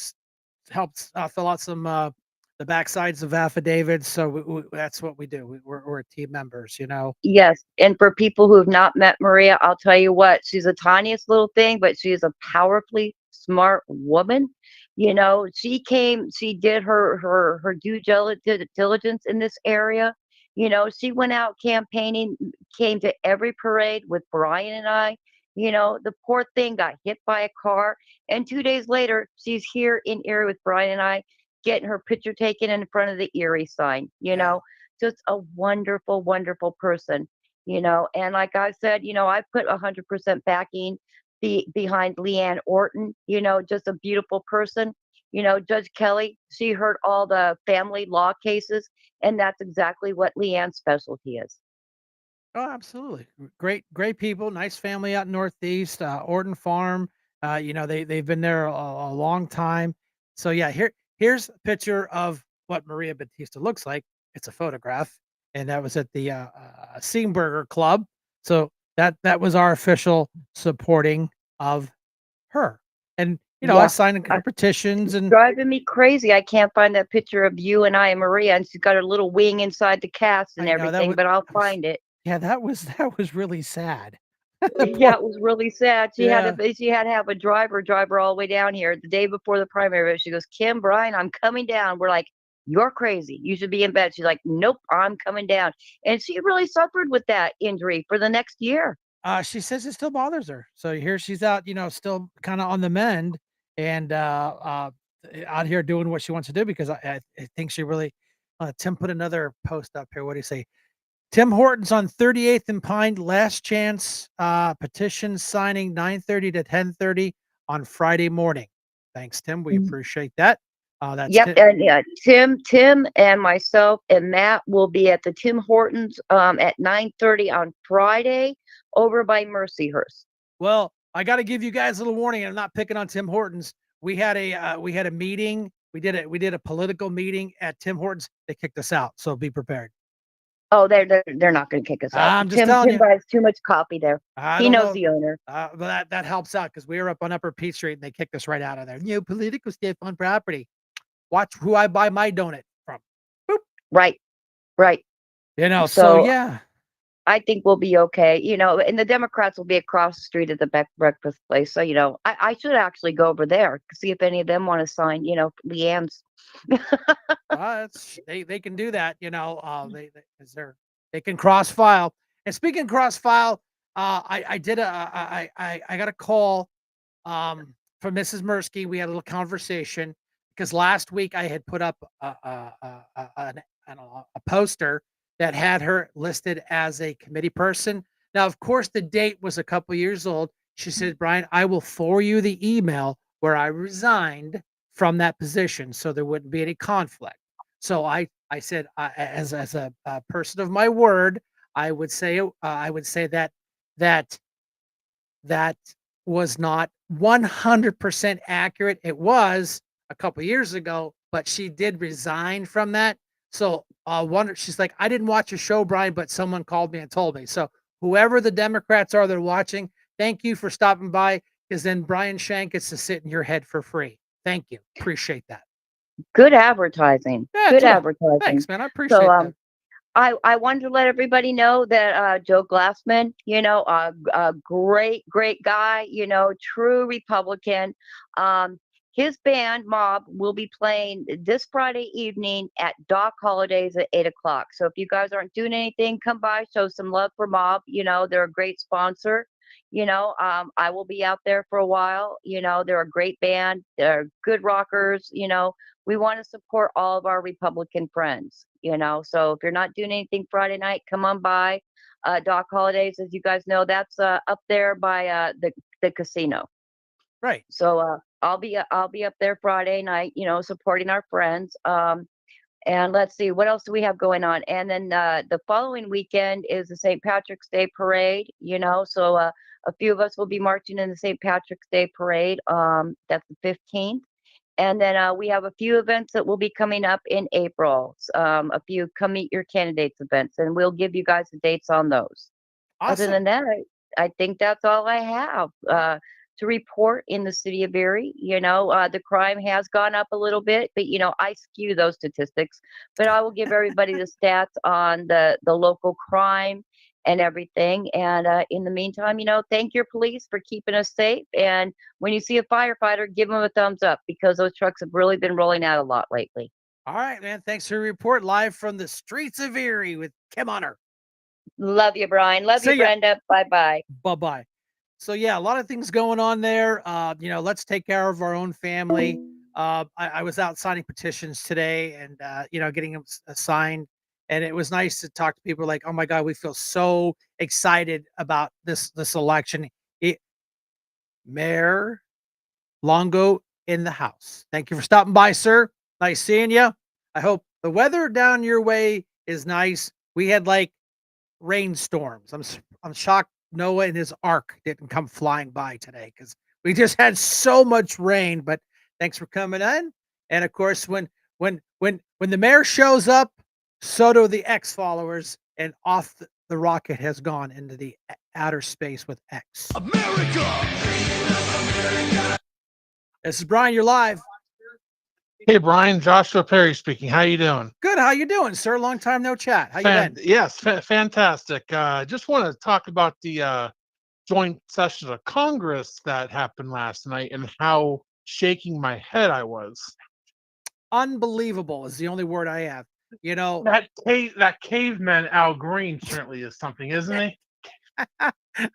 helped fill out some the backsides of affidavits. So that's what we do. We're team members. Yes, and for people who have not met Maria, I'll tell you what, she's the tiniest little thing, but she is a powerfully smart woman. She did her due diligence in this area. She went out campaigning, came to every parade with Brian and I. The poor thing got hit by a car, and 2 days later, she's here in Erie with Brian and I, getting her picture taken in front of the Erie sign. Just a wonderful, wonderful person. And like I said, I put 100% backing behind Leanne Orton. Just a beautiful person. Judge Kelly, she heard all the family law cases, and that's exactly what Leanne's specialty is. Oh, absolutely. Great people, nice family out Northeast, Orton Farm. They've been there a long time. So yeah, here's a picture of what Maria Batista looks like. It's a photograph, and that was at the Seamburger Club. So that was our official supporting of her. And I Yeah. signed her petitions, and Driving me crazy. I can't find that picture of you and I and Maria, and she's got her little wing inside the cast and I know everything, but I'll that was find it. yeah, that was really sad. Yeah, Poor, it was really sad. yeah. She had to have a driver all the way down here the day before the primary. She goes, Kim, Brian, I'm coming down. We're like, you're crazy. You should be in bed. She's like, nope, I'm coming down. And she really suffered with that injury for the next year. She says it still bothers her. So here she's out, still kind of on the mend, and out here doing what she wants to do, because I think she really. Tim put another post up here. What do you say? Tim Hortons on 38th and Pine, last chance petition signing 9:30 to 10:30 on Friday morning. Thanks, Tim. We appreciate that. That's Yep, Tim. and yeah, Tim and myself and Matt will be at the Tim Hortons at 9:30 on Friday over by Mercyhurst. Well, I got to give you guys a little warning. I'm not picking on Tim Hortons. We had a meeting. We did a political meeting at Tim Hortons. They kicked us out, so be prepared. Oh, they're not going to kick us out. I'm just telling Tim you. buys too much coffee there. I He don't knows know. the owner. But that helps out, because we were up on Upper Peach Street and they kicked us right out of there. Political stuff on property. Watch who I buy my donut from. Boop. Right, right. So So yeah. I think we'll be okay. And the Democrats will be across the street at the breakfast place. So, I should actually go over there to see if any of them want to sign, Leanne's. They can do that. They can cross file. And speaking of cross file, I got a call from Mrs. Mirsky. We had a little conversation, because last week I had put up a poster that had her listed as a committee person. Now, of course, the date was a couple years old. She said, Brian, I will forward you the email where I resigned from that position, so there wouldn't be any conflict. So I said, as a person of my word, I would say that was not 100% accurate. It was a couple years ago, but she did resign from that. So she's like, I didn't watch your show, Brian, but someone called me and told me. So whoever the Democrats are that are watching, thank you for stopping by, because then Brian Shank gets to sit in your head for free. Thank you. Appreciate that. Good advertising. Yeah, Good yeah. advertising. Thanks, man. I appreciate So that. I wanted to let everybody know that Joe Glassman, a great, great guy, true Republican. His band Mob will be playing this Friday evening at Doc Holidays at 8 o'clock. So if you guys aren't doing anything, come by, show some love for Mob. They're a great sponsor. I will be out there for a while. They're a great band. They're good rockers. We want to support all of our Republican friends. So if you're not doing anything Friday night, come on by. Doc Holidays, as you guys know, that's up there by the casino. Right. So I'll be up there Friday night, supporting our friends. And let's see, what else do we have going on? And then the following weekend is the St. Patrick's Day Parade, so a few of us will be marching in the St. Patrick's Day Parade. That's the 15th. And then we have a few events that will be coming up in April, a few Come Meet Your Candidates events, and we'll give you guys the dates on those. Awesome. Other than that, I think that's all I have to report in the city of Erie. The crime has gone up a little bit, but I skew those statistics. But I will give everybody the stats on the local crime and everything. And in the meantime, thank your police for keeping us safe. And when you see a firefighter, give them a thumbs up, because those trucks have really been rolling out a lot lately. All right, man. Thanks for your report, live from the streets of Erie with Kim Honor. Love you, Brian. Love See you, ya. Brenda. Bye-bye. Bye-bye. So yeah, a lot of things going on there. Let's take care of our own family. I was out signing petitions today, and getting them signed. And it was nice to talk to people like, oh my God, we feel so excited about this election. Mayor Longo in the house. Thank you for stopping by, sir. Nice seeing you. I hope the weather down your way is nice. We had like rainstorms. I'm shocked Noah and his ark didn't come flying by today, because we just had so much rain. But thanks for coming in. And of course, when the mayor shows up, so do the X followers, and off the rocket has gone into the outer space with X. This is Brian. You're live. Hey, Brian, Joshua Perry speaking. How you doing? Good. How you doing, sir? Long time no chat. How you been? Yes, fantastic. Just want to talk about the joint session of Congress that happened last night and how shaking my head I was. Unbelievable is the only word I have. You know, That caveman Al Green certainly is something, isn't he?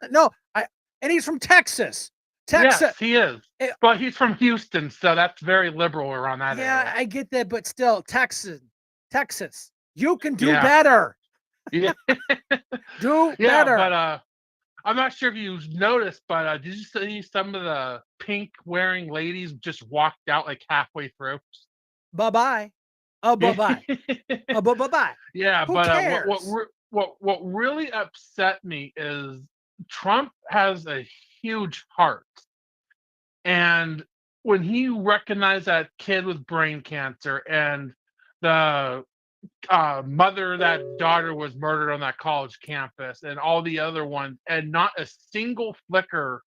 no, and he's from Texas. Texas. Yes, he is. But he's from Houston, so that's very liberal around that area. Yeah, I get that, but still, Texas, you can do better. Yeah. Do better. But I'm not sure if you noticed, but did you see some of the pink wearing ladies just walked out like halfway through? Bye-bye. Oh, bye-bye. Oh, bye-bye. Yeah, Who but cares? what really upset me is Trump has a huge heart. And when he recognized that kid with brain cancer and the mother that daughter was murdered on that college campus and all the other ones, and not a single flicker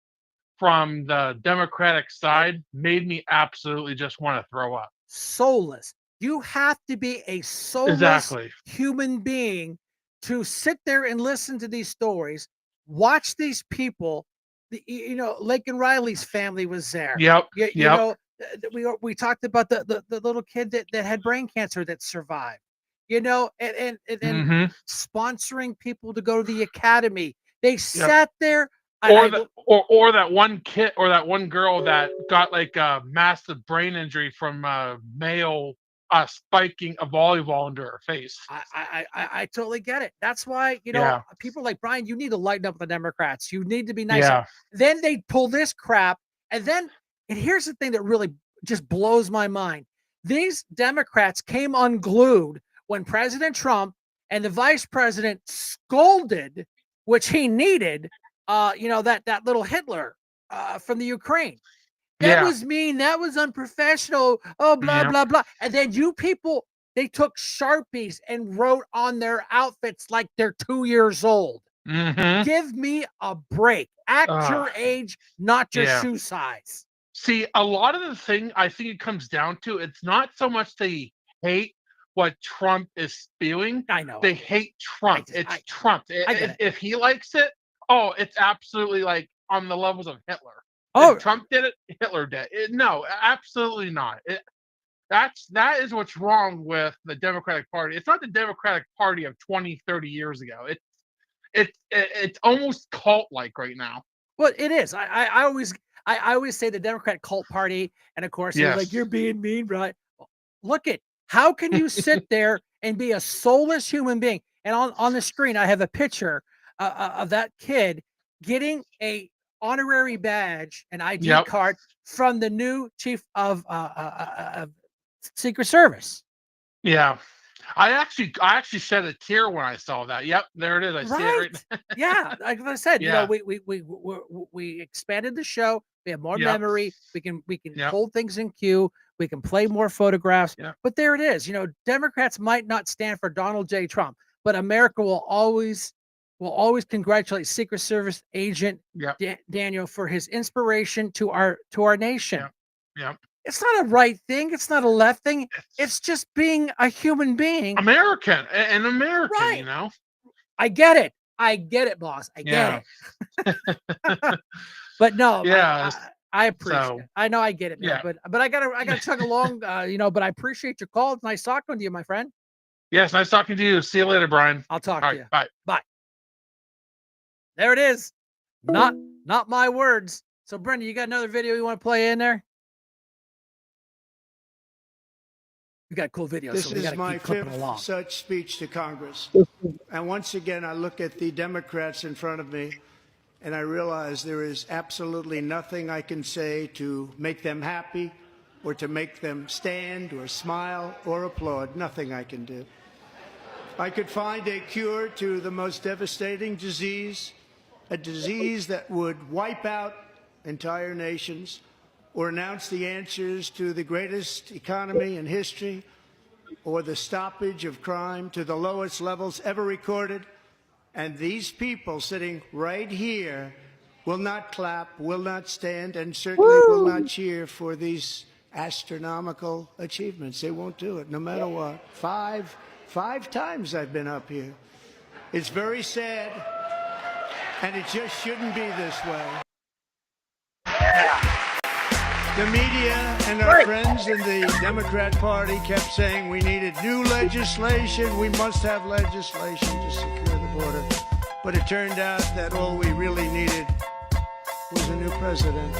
from the Democratic side made me absolutely just want to throw up. Soulless. You have to be a soulless human being to sit there and listen to these stories, watch these people. Laken Riley's family was there. Yep. You know, we talked about the little kid that had brain cancer that survived. You know, and sponsoring people to go to the academy. They sat there. Or that one kid or that one girl that got like a massive brain injury from male spiking a volleyball into her face. I totally get it. That's why, people like Brian, you need to lighten up the Democrats. You need to be nicer. Yeah. Then they pull this crap. And here's the thing that really just blows my mind. These Democrats came unglued when President Trump and the vice president scolded, which he needed, that little Hitler from the Ukraine. That was mean. That was unprofessional. Oh, blah, blah, blah. And then you people, they took Sharpies and wrote on their outfits like they're 2 years old. Give me a break. Act your age, not your shoe size. See, a lot of the thing I think it comes down to, it's not so much they hate what Trump is spewing. I know. They hate Trump. It's Trump. If he likes it, it's absolutely like on the levels of Hitler. If Trump did it, Hitler did it. No, absolutely not. That is what's wrong with the Democratic Party. It's not the Democratic Party of 20, 30 years ago. It's almost cult-like right now. Well, it is. I always say the Democratic cult party, and of course, you're like, you're being mean, right? Look at how can you sit there and be a soulless human being? And on the screen, I have a picture of that kid getting a honorary badge, an ID card from the new chief of Secret Service. Yeah. I actually shed a tear when I saw that. Yep, there it is. I see it right now. Yeah, like I said, we expanded the show. We have more memory. We can hold things in queue. We can play more photographs. But there it is. Democrats might not stand for Donald J. Trump, but America will always congratulate Secret Service agent Daniel for his inspiration to our nation. Yeah. It's not a right thing. It's not a left thing. It's just being a human being. An American, right. I get it, boss. I get it. But no, I appreciate it. I know I get it, man. But I gotta chug along, but I appreciate your call. It's nice talking to you, my friend. Yes, nice talking to you. See you later, Brian. I'll talk to you. Bye. Bye. There it is. Not my words. So Brenda, you got another video you want to play in there? We got cool videos. This so we is my keep clipping fifth along. such speech to Congress. And once again, I look at the Democrats in front of me, and I realize there is absolutely nothing I can say to make them happy or to make them stand or smile or applaud. Nothing I can do. I could find a cure to the most devastating disease, a disease that would wipe out entire nations, or announce the answers to the greatest economy in history or the stoppage of crime to the lowest levels ever recorded. And these people sitting right here will not clap, will not stand, and certainly will not cheer for these astronomical achievements. They won't do it, no matter what. Five times I've been up here. It's very sad, and it just shouldn't be this way. The media and our friends in the Democrat Party kept saying we needed new legislation. We must have legislation to secure the border. But it turned out that all we really needed was a new president.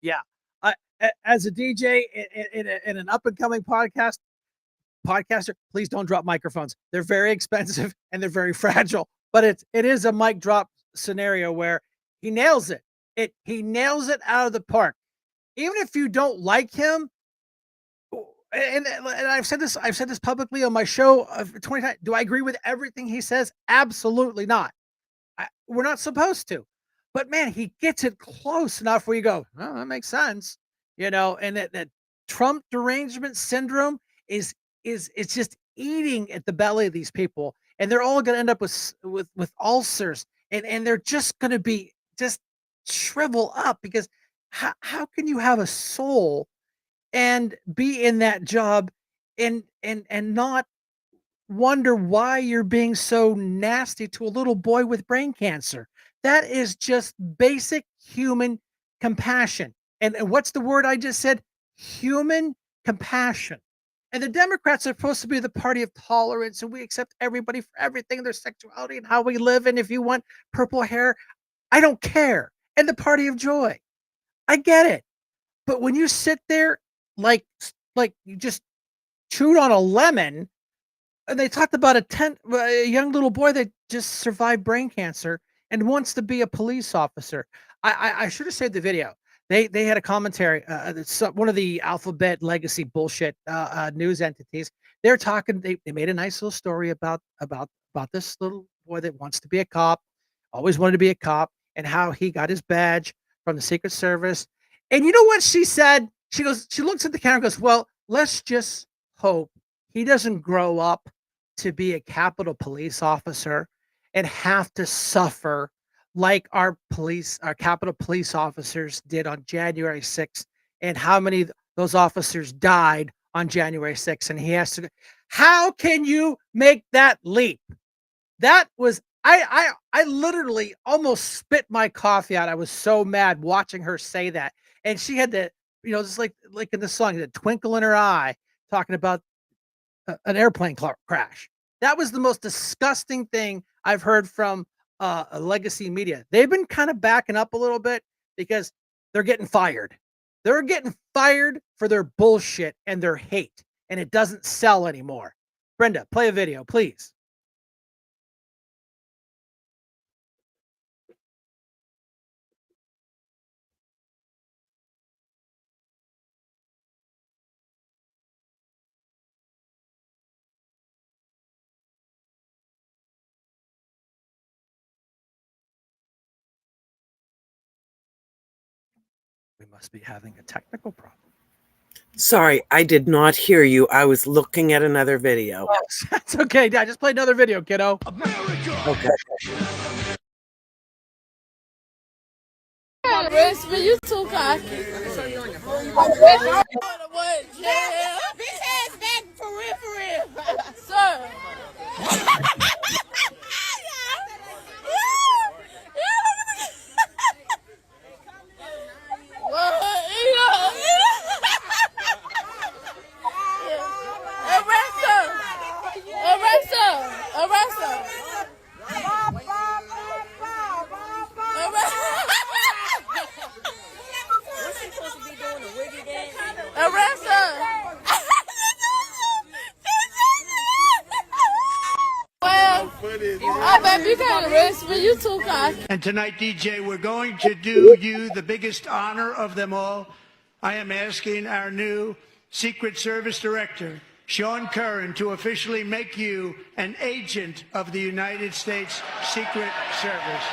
Yeah. As a DJ in an up and coming podcaster, please don't drop microphones. They're very expensive and they're very fragile. But it is a mic drop scenario where he nails it. He nails it out of the park. Even if you don't like him, and I've said this publicly on my show 20 times. Do I agree with everything he says? Absolutely not. We're not supposed to. But man, he gets it close enough where you go, oh, that makes sense. And that Trump derangement syndrome is it's just eating at the belly of these people, and they're all going to end up with ulcers, and they're just going to be just shrivel up because how can you have a soul and be in that job and not wonder why you're being so nasty to a little boy with brain cancer? That is just basic human compassion. And what's the word I just said? Human compassion. And the Democrats are supposed to be the party of tolerance, and we accept everybody for everything, their sexuality and how we live. And if you want purple hair, I don't care. And the party of joy. I get it. But when you sit there like you just chewed on a lemon, and they talked about a young little boy that just survived brain cancer and wants to be a police officer. I should have saved the video. They had a commentary. One of the Alphabet legacy bullshit news entities. They're talking. They made a nice little story about this little boy that wants to be a cop, always wanted to be a cop, and how he got his badge from the Secret Service. And you know what she said? She looks at the camera and goes, "Well, let's just hope he doesn't grow up to be a Capitol police officer and have to suffer like our Capitol police officers did on January 6th, and how many of those officers died on January 6th." And he has to, how can you make that leap? That was, I literally almost spit my coffee out. I was so mad watching her say that. And she had the, just like in the song, the twinkle in her eye, talking about an airplane crash. That was the most disgusting thing I've heard from a legacy media. They've been kind of backing up a little bit because they're getting fired. They're getting fired for their bullshit and their hate, and it doesn't sell anymore. Brenda, play a video, please. We must be having a technical problem. Sorry, I did not hear you. I was looking at another video. Oh, that's okay. Dad, just play another video, kiddo. America! Okay. Rich, but you too cocky. What? Yeah. Bitch ass back for real. Sir. And tonight, DJ, we're going to do you the biggest honor of them all. I am asking our new Secret Service Director Sean Curran to officially make you an agent of the United States Secret Service.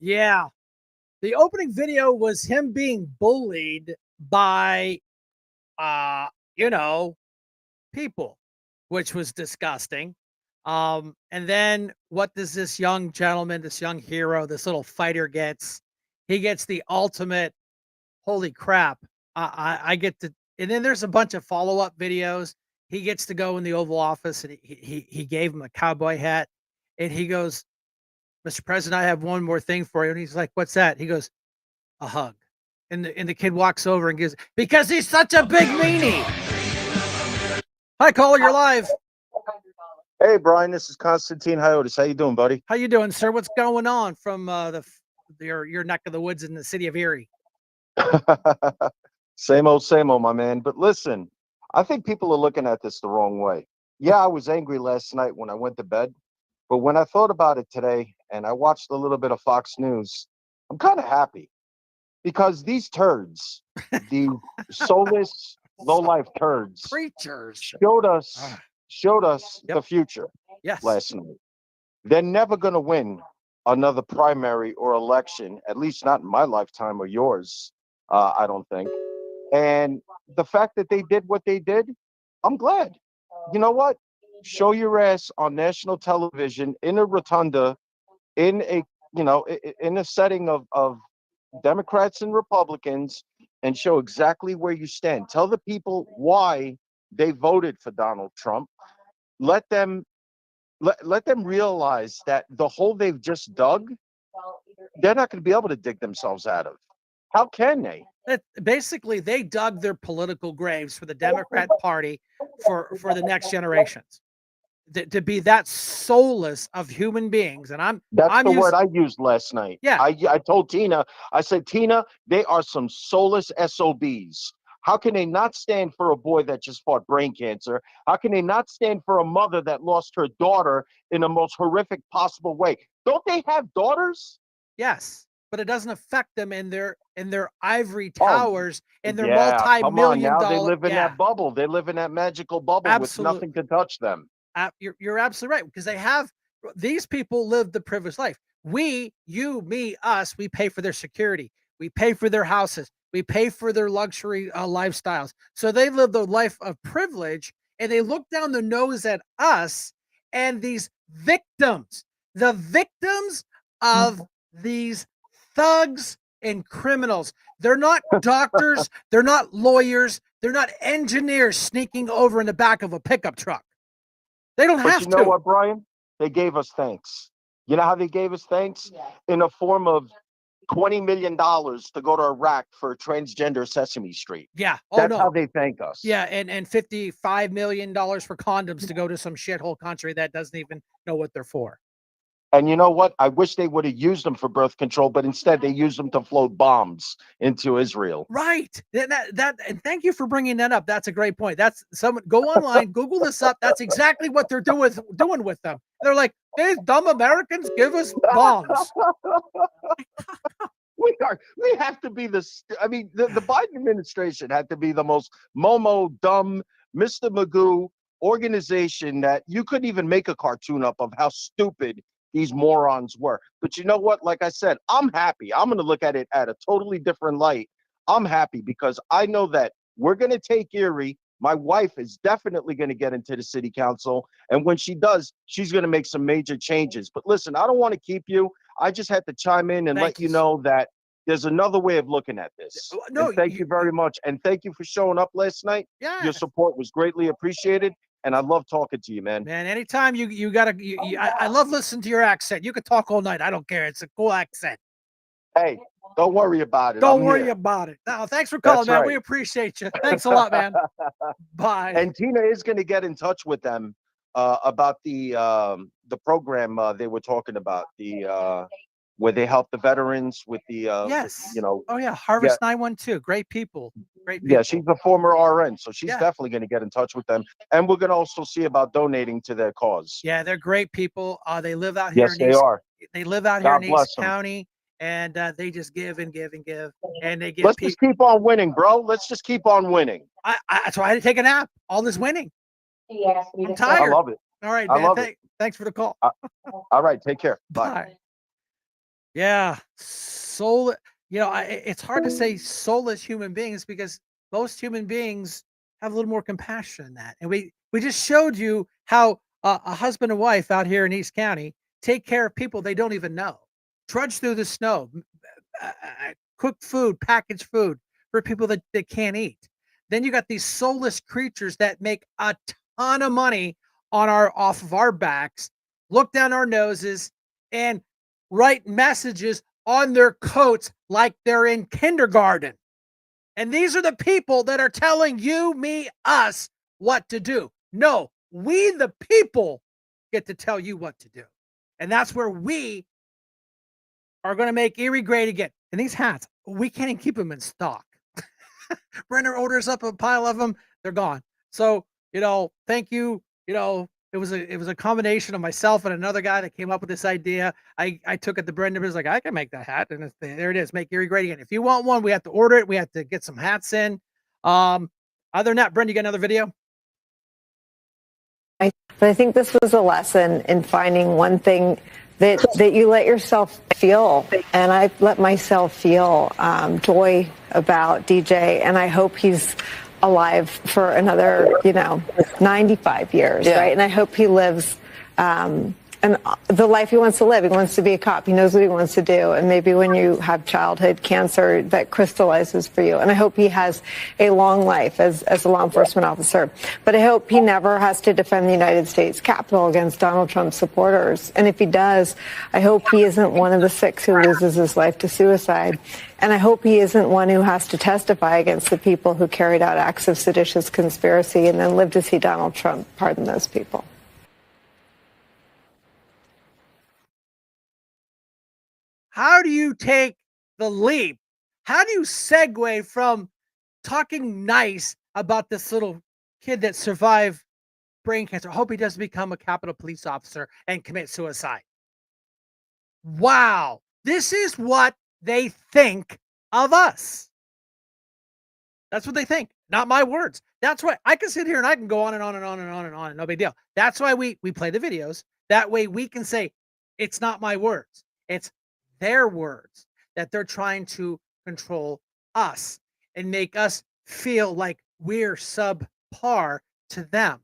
Yeah. The opening video was him being bullied by, you know, people, which was disgusting. And then what does this young gentleman, this young hero, this little fighter gets? He gets the ultimate, holy crap. I get to, and then there's a bunch of follow-up videos. He gets to go in the Oval Office and he gave him a cowboy hat and he goes, Mr. President, I have one more thing for you. And he's like, what's that? He goes, a hug. And the kid walks over and gives, because he's such a big meanie. Hi, caller, you're live. Hey, Brian, this is Constantine Hyotis. How you doing, buddy? How you doing, sir? What's going on from your neck of the woods in the city of Erie? Same old, my man. But listen, I think people are looking at this the wrong way. Yeah, I was angry last night when I went to bed, but when I thought about it today and I watched a little bit of Fox News, I'm kind of happy because these turds, the soulless, low-life turds, Preachers showed us Yep. the future Yes. last night. They're never going to win another primary or election, at least not in my lifetime or yours, I don't think. And the fact that they did what they did, I'm glad. You know what? Show your ass on national television in a rotunda, in a in a setting of Democrats and Republicans, and show exactly where you stand. Tell the people why they voted for Donald Trump. Let them let them realize that the hole they've just dug, they're not going to be able to dig themselves out of. How can they? Basically, they dug their political graves for the Democrat Party for the next generations. To be that soulless of human beings, and That's the word using, I used last night. Yeah. I told Tina, I said, Tina, they are some soulless SOBs. How can they not stand for a boy that just fought brain cancer? How can they not stand for a mother that lost her daughter in the most horrific possible way? Don't they have daughters? Yes, but it doesn't affect them in their ivory Oh, towers and their yeah, come on multi-million now. They dollar. live in Yeah, that bubble. They live in that magical bubble with absolutely. nothing to touch them. You're absolutely right because these people live the privileged life. We, you, me, us, we pay for their security. We pay for their houses. We pay for their luxury lifestyles. So they live the life of privilege and they look down the nose at us and these victims, the victims of these thugs and criminals. They're not doctors. They're not lawyers. They're not engineers sneaking over in the back of a pickup truck. They don't But have you know to. what, Brian? They gave us thanks. You know how they gave us thanks? In a form of $20 million to go to Iraq for transgender Sesame Street. Yeah. Oh, That's no. how they thank us. Yeah, and $55 million for condoms to go to some shithole country that doesn't even know what they're for. And you know what? I wish they would have used them for birth control, but instead they used them to float bombs into Israel. Right. And thank you for bringing that up. That's a great point. That's someone go online, Google this up. That's exactly what they're doing with them. They're like, these dumb Americans give us bombs. We have to be the Biden administration had to be the most Momo dumb Mr. Magoo organization that you couldn't even make a cartoon up of how stupid these morons were. But you know what? Like I said, I'm happy. I'm going to look at it at a totally different light. I'm happy because I know that we're going to take Erie. My wife is definitely going to get into the city council. And when she does, she's going to make some major changes. But listen, I don't want to keep you. I just had to chime in and let you know that there's another way of looking at this. No, and thank you very much. And thank you for showing up last night. Yeah. Your support was greatly appreciated. And I love talking to you, man. Man, anytime you gotta, I love listening to your accent. You could talk all night. I don't care. It's a cool accent. Hey, Don't worry about it. Don't I'm worry here. about it. No, thanks for calling, That's man. right. We appreciate you. Thanks a lot, man. Bye. And Tina is going to get in touch with them about the program they were talking about, where they help the veterans with Yes. you know, Oh yeah, yeah, Harvest 912. Great people. Great yeah. people. She's a former RN, so she's Yeah. definitely going to get in touch with them, and we're going to also see about donating to their cause. Yeah, they're great people. They live out here Yes, in they East. are. They live out here God in East bless them. County, and they just give and give and give, and they give Let's people. just keep on winning, bro. Let's just keep on winning. That's why I had to take a nap. All this winning. I'm I tired. love it. All right, I man. love it. Thanks for the call. All right, take care. Bye. Bye. Yeah, soul. It's hard to say soulless human beings because most human beings have a little more compassion than that. And we just showed you how a husband and wife out here in East County take care of people they don't even know, trudge through the snow, cook food, package food for people that can't eat. Then you got these soulless creatures that make a ton of money off of our backs, look down our noses, and write messages on their coats like they're in kindergarten. And these are the people that are telling you, me, us what to do. No, we, the people, get to tell you what to do. And that's where we are going to make Erie great again. And these hats, we can't even keep them in stock. Brenda orders up a pile of them, they're gone. So, thank you. It was a combination of myself and another guy that came up with this idea. I took it to Brenda, was like, I can make that hat, and there it is. Make Erie great again. If you want one, we have to order it. We have to get some hats in. Other than that, Brenda, you got another video? But I think this was a lesson in finding one thing that you let yourself feel. And I let myself feel joy about DJ. And I hope he's alive for another, 95 years, right? And I hope he lives and the life he wants to live. He wants to be a cop. He knows what he wants to do. And maybe when you have childhood cancer, that crystallizes for you. And I hope he has a long life as a law enforcement officer. But I hope he never has to defend the United States Capitol against Donald Trump supporters. And if he does, I hope he isn't one of the 6 who loses his life to suicide. And I hope he isn't one who has to testify against the people who carried out acts of seditious conspiracy and then live to see Donald Trump pardon those people. How do you take the leap? How do you segue from talking nice about this little kid that survived brain cancer? I hope he doesn't become a Capitol police officer and commit suicide. Wow. This is what they think of us. That's what they think. Not my words. That's why I can sit here and I can go on and on and on and on and on. No big deal. That's why we play the videos. That way we can say, it's not my words. It's their words that they're trying to control us and make us feel like we're subpar to them.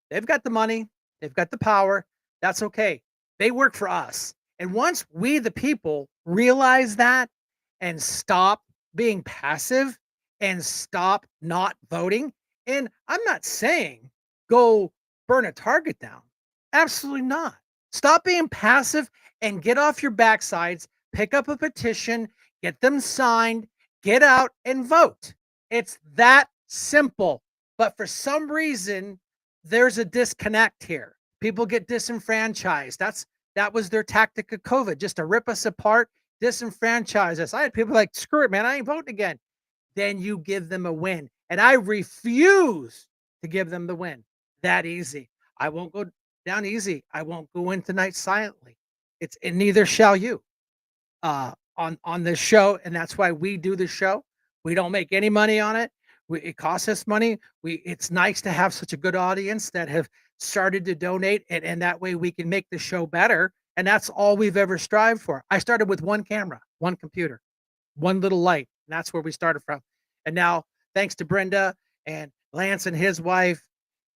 They've got the money, they've got the power. That's okay. They work for us. And once we, the people, realize that and stop being passive and stop not voting, and I'm not saying go burn a Target down. Absolutely not. Stop being passive and get off your backsides, pick up a petition, get them signed, get out and vote. It's that simple. But for some reason, there's a disconnect here. People get disenfranchised. That was their tactic of COVID, just to rip us apart, disenfranchise us. I had people like, screw it, man, I ain't voting again. Then you give them a win. And I refuse to give them the win. That easy. I won't go down easy. I won't go in tonight silently. And neither shall you on this show. And that's why we do the show. We don't make any money on it. It costs us money. It's nice to have such a good audience that have started to donate, and that way we can make the show better. And that's all we've ever strived for. I started with one camera, one computer, one little light. And that's where we started from. And now, thanks to Brenda and Lance and his wife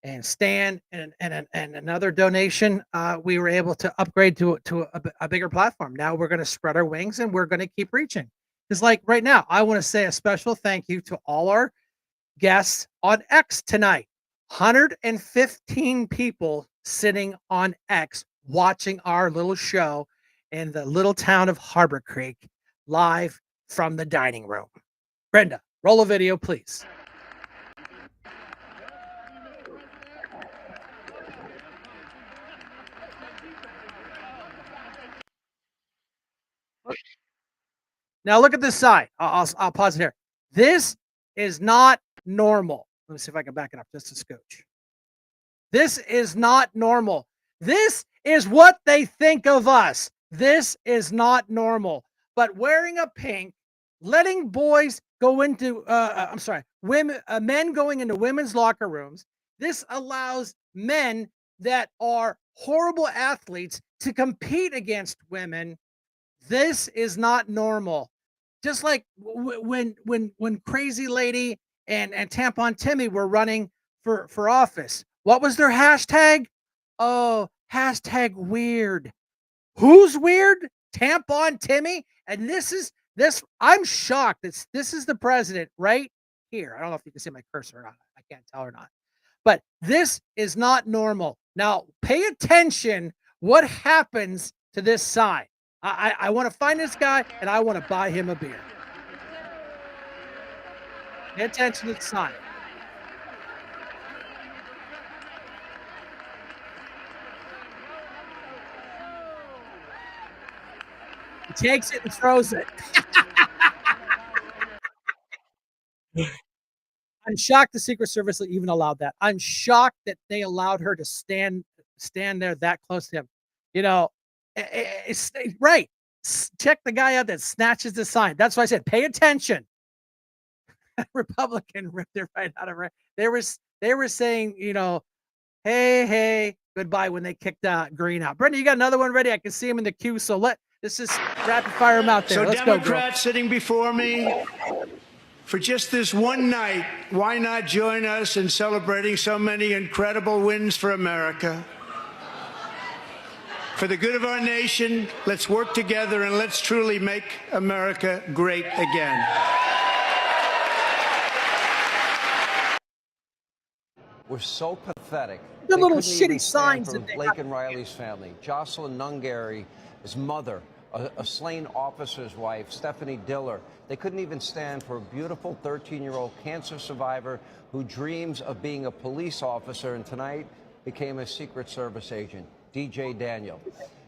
and Stan and another donation, we were able to upgrade to a bigger platform. Now we're going to spread our wings and we're going to keep reaching. Because like right now, I want to say a special thank you to all our guests on X tonight. 115 people sitting on X watching our little show in the little town of Harbor Creek live from the dining room. Brenda, roll a video, please. Now look at this side. I'll pause it here. This is not normal. Let me see if I can back it up just a scooch. This is not normal. This is what they think of us. This is not normal. But wearing a pink, letting boys go into, men going into women's locker rooms. This allows men that are horrible athletes to compete against women. This is not normal. Just like when Crazy Lady and Tampon Timmy were running for office. What was their hashtag? Oh, hashtag weird. Who's weird? Tampon Timmy. And this. I'm shocked. This is the president right here. I don't know if you can see my cursor or not. I can't tell or not. But this is not normal. Now, pay attention what happens to this sign. I want to find this guy and I want to buy him a beer. Pay attention to the sign. He takes it and throws it. I'm shocked the Secret Service even allowed that. I'm shocked that they allowed her to stand there that close to him. You know, it's right. Check the guy out that snatches the sign. That's why I said pay attention. Republican ripped it right out of it. They were saying, you know, hey, goodbye when they kicked Green out. Brenda, you got another one ready? I can see him in the queue. So let's just rapid fire him out there. So Let's Democrats sitting before me, for just this one night, why not join us in celebrating so many incredible wins for America? For the good of our nation, let's work together and let's truly make America great again. Were so pathetic. The they little couldn't even shitty stand signs for that they Blake have. and Riley's family. Jocelyn Nungary, his mother, a slain officer's wife, Stephanie Diller. They couldn't even stand for a beautiful 13-year-old cancer survivor who dreams of being a police officer and tonight became a Secret Service agent, DJ Daniel.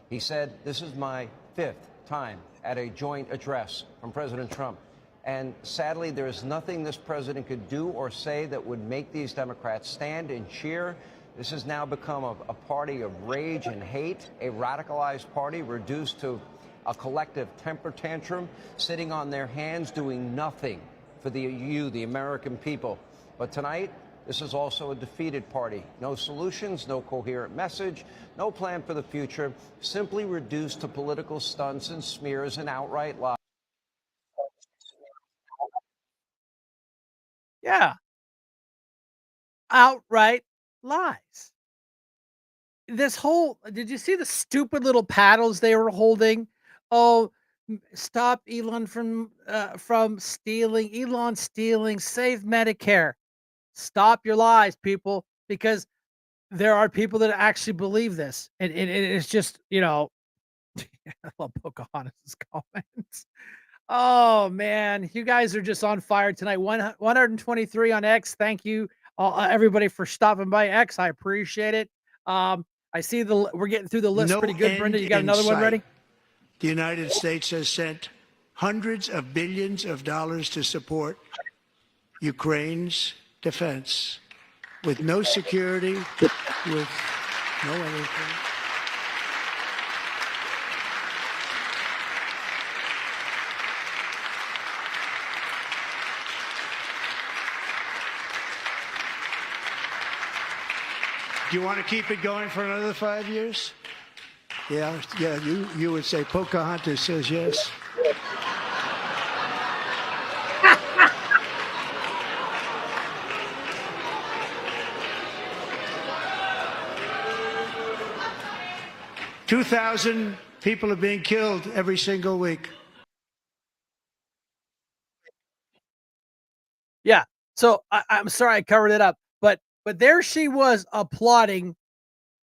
He said, "This is my 5th time at a joint address from President Trump. And sadly, there is nothing this president could do or say that would make these Democrats stand and cheer. This has now become a party of rage and hate, a radicalized party reduced to a collective temper tantrum, sitting on their hands, doing nothing for the American people. But tonight, this is also a defeated party. No solutions, no coherent message, no plan for the future, simply reduced to political stunts and smears and outright lies." Yeah. Outright lies. Did you see the stupid little paddles they were holding? Oh, stop Elon from stealing. Elon stealing. Save Medicare. Stop your lies, people, because there are people that actually believe this. And it's just, you know, I love Pocahontas' comments. Oh man, you guys are just on fire tonight. 123 on X. Thank you, everybody, for stopping by X. I appreciate it. I see we're getting through the list pretty good. Brenda, you got another one ready? The United States has sent hundreds of billions of dollars to support Ukraine's defense, with no security, with no anything. Do you want to keep it going for another 5 years? Yeah, you would say Pocahontas says yes. $2,000 people are being killed every single week. Yeah. So I'm sorry I covered it up, but there she was applauding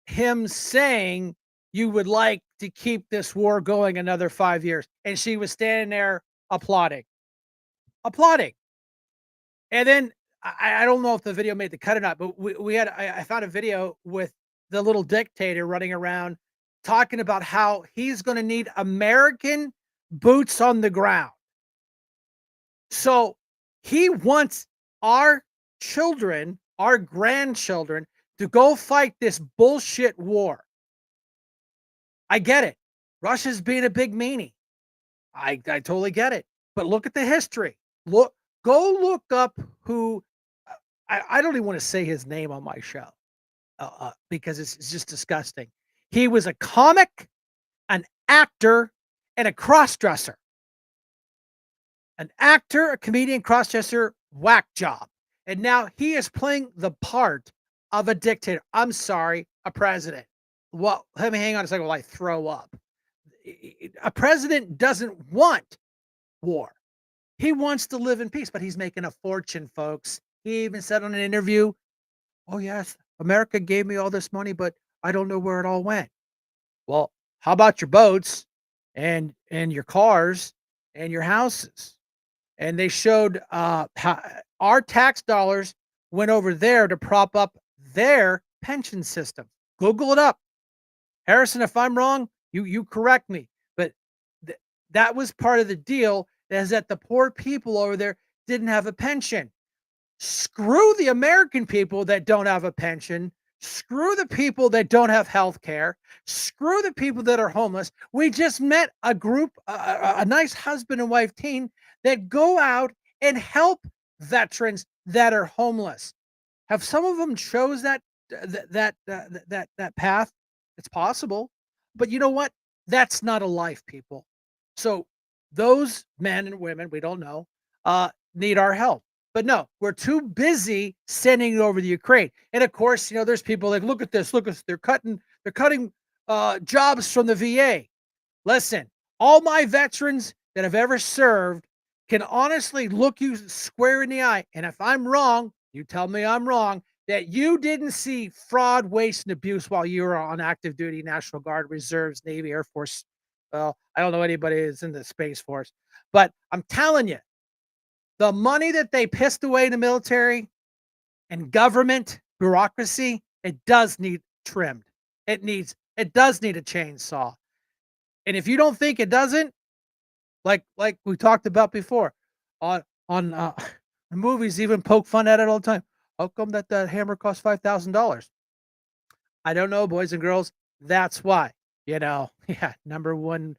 him saying you would like to keep this war going another 5 years. And she was standing there applauding. And then I don't know if the video made the cut or not, but I found a video with the little dictator running around talking about how he's going to need American boots on the ground. So he wants our children, our grandchildren, to go fight this bullshit war. I get it. Russia's being a big meanie. I totally get it. But look at the history. Go look up who. I don't even want to say his name on my show because it's just disgusting. He was a comic, an actor, and a crossdresser. An actor, a comedian, crossdresser, whack job. And now he is playing the part of a dictator. I'm sorry, a president. Well, let me hang on a second while I throw up. A president doesn't want war. He wants to live in peace, but he's making a fortune, folks. He even said on an interview, "Oh yes, America gave me all this money, but I don't know where it all went." Well, how about your boats and your cars and your houses? And they showed how our tax dollars went over there to prop up their pension system. Google it up. Harrison, if I'm wrong, you correct me. But that was part of the deal, is that the poor people over there didn't have a pension. Screw the American people that don't have a pension. Screw the people that don't have health care. Screw the people that are homeless. We just met a group, a nice husband and wife team that go out and help veterans that are homeless. Have some of them chose that path? It's possible, but you know what? That's not a life, people. So those men and women, we don't know, need our help. But no, we're too busy sending it over to Ukraine. And of course, there's people like, look at this, they're cutting jobs from the VA. Listen, all my veterans that have ever served can honestly look you square in the eye. And if I'm wrong, you tell me I'm wrong, that you didn't see fraud, waste, and abuse while you were on active duty, National Guard, Reserves, Navy, Air Force. Well, I don't know anybody that's in the Space Force, but I'm telling you, the money that they pissed away in the military and government bureaucracy, it does need trimmed. It does need a chainsaw. And if you don't think it doesn't, like we talked about before, on the movies even poke fun at it all the time. How come that hammer costs $5,000? I don't know, boys and girls. That's why. Number one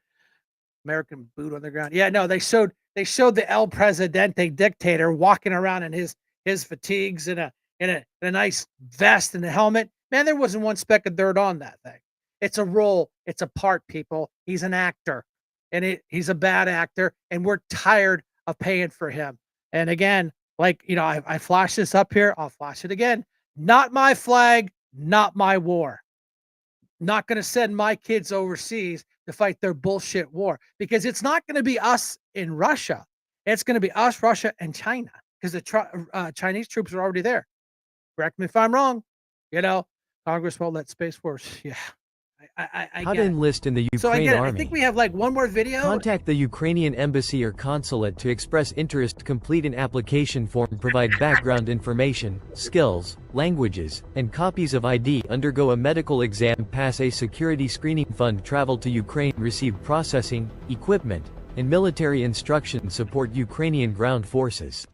American boot on the ground. Yeah, no, they showed the El Presidente dictator walking around in his fatigues and a nice vest and a helmet. Man, there wasn't one speck of dirt on that thing. It's a role. It's a part, people. He's an actor, and he's a bad actor, and we're tired of paying for him. And again, I flashed this up here. I'll flash it again. Not my flag, not my war. Not going to send my kids overseas to fight their bullshit war, because it's not going to be us in Russia. It's going to be us, Russia, and China, because the Chinese troops are already there. Correct me if I'm wrong. Congress won't let Space Force. Yeah. I How get to it. enlist in the So I Ukraine get it. Army. I think we have one more video. Contact the Ukrainian embassy or consulate to express interest, complete an application form, provide background information, skills, languages, and copies of ID, undergo a medical exam, pass a security screening, fund travel to Ukraine, receive processing, equipment, and military instruction, support Ukrainian ground forces.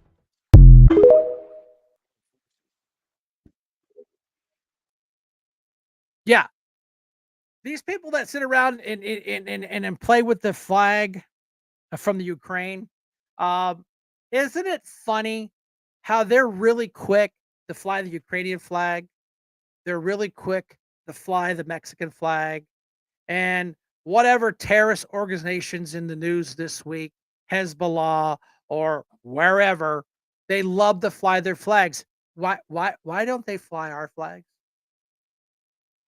Yeah. These people that sit around and play with the flag from the Ukraine, isn't it funny how they're really quick to fly the Ukrainian flag? They're really quick to fly the Mexican flag, and whatever terrorist organizations in the news this week, Hezbollah or wherever, they love to fly their flags. Why don't they fly our flags?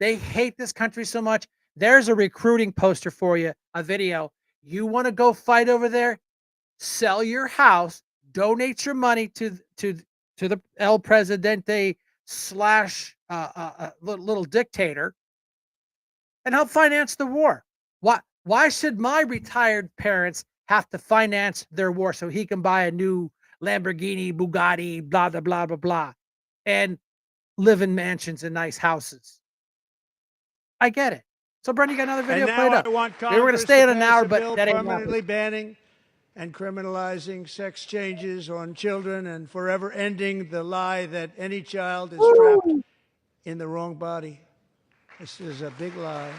They hate this country so much. There's a recruiting poster for you, a video. You want to go fight over there? Sell your house, donate your money to the El Presidente slash little dictator, and help finance the war. Why should my retired parents have to finance their war so he can buy a new Lamborghini, Bugatti, blah, blah, blah, blah, blah, and live in mansions and nice houses. I get it. So, Brenda, you got another video And played now up. I want We were going to Congress stay to in an pass hour, a but bill that ain't permanently happening. banning and criminalizing sex changes on children and forever ending the lie that any child is trapped in the wrong body. This is a big lie.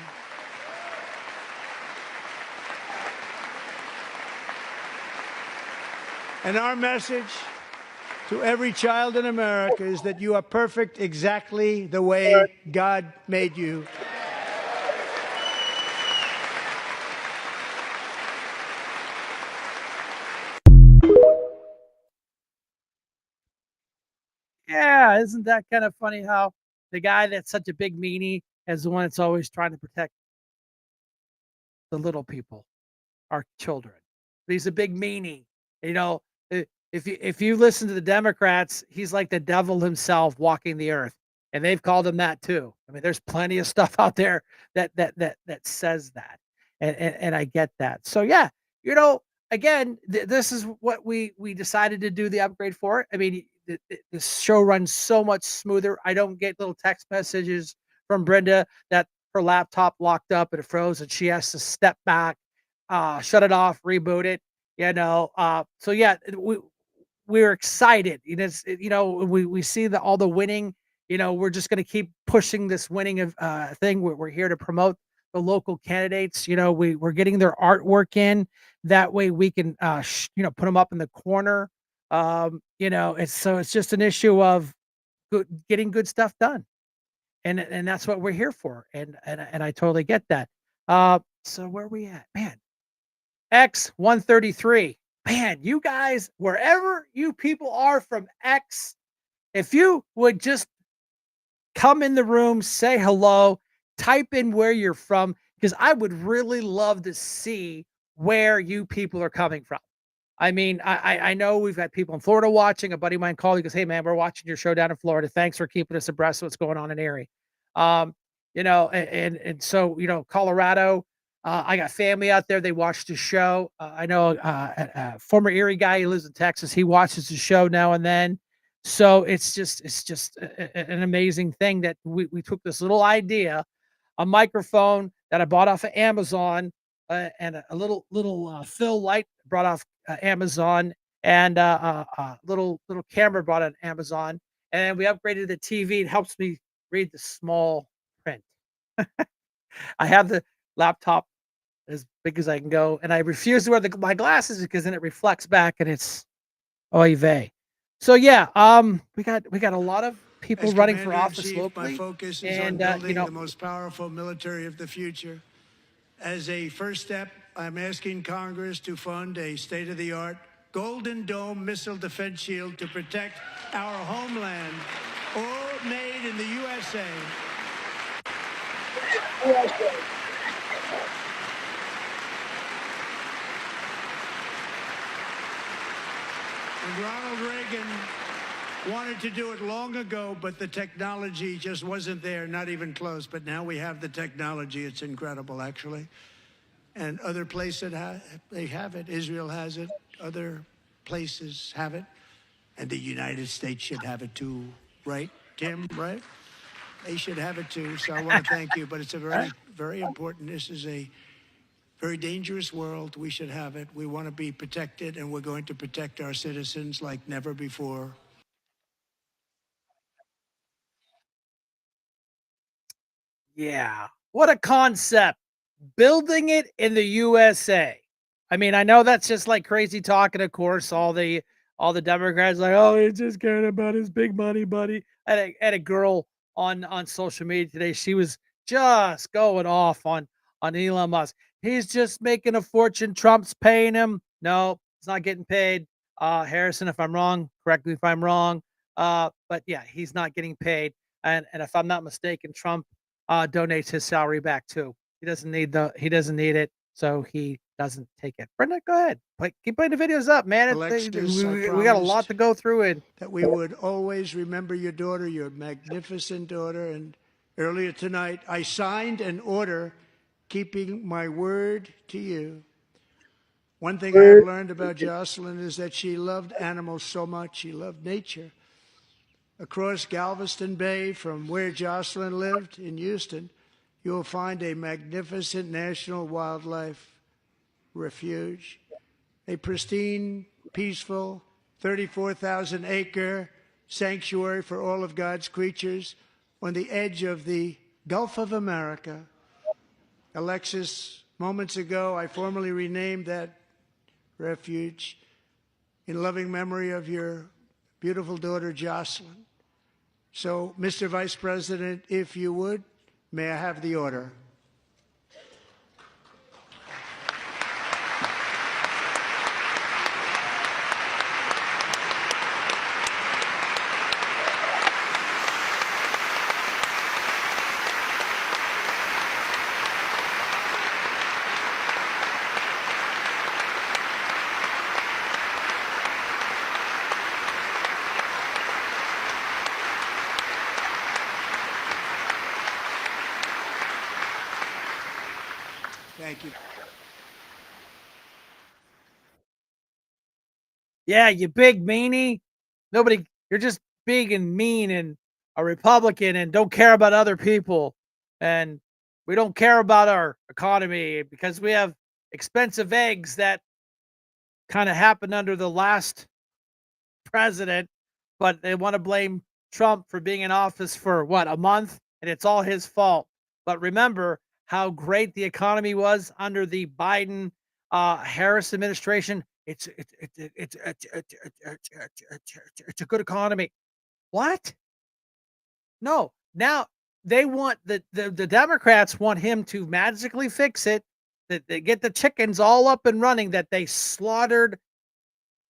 And our message to every child in America is that you are perfect exactly the way God made you. Yeah, isn't that kind of funny how the guy that's such a big meanie is the one that's always trying to protect the little people, our children. He's a big meanie. You know, if you listen to the Democrats, he's like the devil himself walking the earth, and they've called him that too. I mean, there's plenty of stuff out there that says that, and I get that. So yeah, again, this is what we decided to do the upgrade for. I mean, the show runs so much smoother. I don't get little text messages from Brenda that her laptop locked up and it froze, and she has to step back, shut it off, reboot it. So yeah, we're excited. We see all the winning. We're just going to keep pushing this winning of thing. We're here to promote the local candidates. We're getting their artwork in. That way we can put them up in the corner. It's just an issue of getting good stuff done, and that's what we're here for. And I totally get that. So where are we at, man? X 133. Man, you guys, wherever you people are from X, if you would just come in the room, say hello, type in where you're from, because I would really love to see where you people are coming from. I mean, I know we've got people in Florida watching. A buddy of mine called. He goes, "Hey man, we're watching your show down in Florida. Thanks for keeping us abreast of what's going on in Erie." And so Colorado. I got family out there. They watch the show. I know a former Erie guy. He lives in Texas. He watches the show now and then. So it's just an amazing thing that we took this little idea, a microphone that I bought off of Amazon, and a little fill light brought off Amazon, and little camera brought on Amazon, and we upgraded the TV. It helps me read the small print. I have the laptop as big as I can go, and I refuse to wear my glasses because then it reflects back, and it's oy vey. So yeah, we got a lot of people As running for office Commander-in-Chief, my locally, focus is and on building the most powerful military of the future. As a first step, I'm asking Congress to fund a state-of-the-art Golden Dome missile defense shield to protect our homeland, all made in the USA. And Ronald Reagan wanted to do it long ago, but the technology just wasn't there, not even close. But now we have the technology. It's incredible, actually. And other places, they have it. Israel has it. Other places have it. And the United States should have it too, right, Tim, right? They should have it too. So I want to thank you. But it's a very, very important. This is a very dangerous world. We should have it. We want to be protected, and we're going to protect our citizens like never before. yeah, what a concept. Building it in the USA. I mean, I know that's just like crazy talking. Of course, all the Democrats like, oh, he's just caring about his big money, buddy. I had a girl on social media today. She was just going off on Elon Musk. He's just making a fortune. Trump's paying him. No, he's not getting paid. Harrison, if I'm wrong, correct me if I'm wrong. But yeah, he's not getting paid. And if I'm not mistaken, Trump donates his salary back too. He doesn't need it, so he doesn't take it. Brenda, go ahead. Keep putting the videos up, man. Alexis, We got a lot to go through, and that we would always remember your daughter, your magnificent daughter. And earlier tonight, I signed an order keeping my word to you. One thing I have learned about Jocelyn is that she loved animals so much. She loved nature. Across Galveston Bay, from where Jocelyn lived in Houston, you will find a magnificent national wildlife refuge, a pristine, peaceful, 34,000-acre sanctuary for all of God's creatures on the edge of the Gulf of America. Alexis, moments ago, I formally renamed that refuge in loving memory of your beautiful daughter, Jocelyn. So, Mr. Vice President, if you would, may I have the order? Thank you. Yeah, you big meanie. Nobody, you're just big and mean and a Republican and don't care about other people. And we don't care about our economy because we have expensive eggs that kind of happened under the last president, but they want to blame Trump for being in office for what, a month? And it's all his fault. But remember how great the economy was under the Biden Harris administration. It's a good economy. What? No. Now they want the Democrats want him to magically fix it. That they get the chickens all up and running that they slaughtered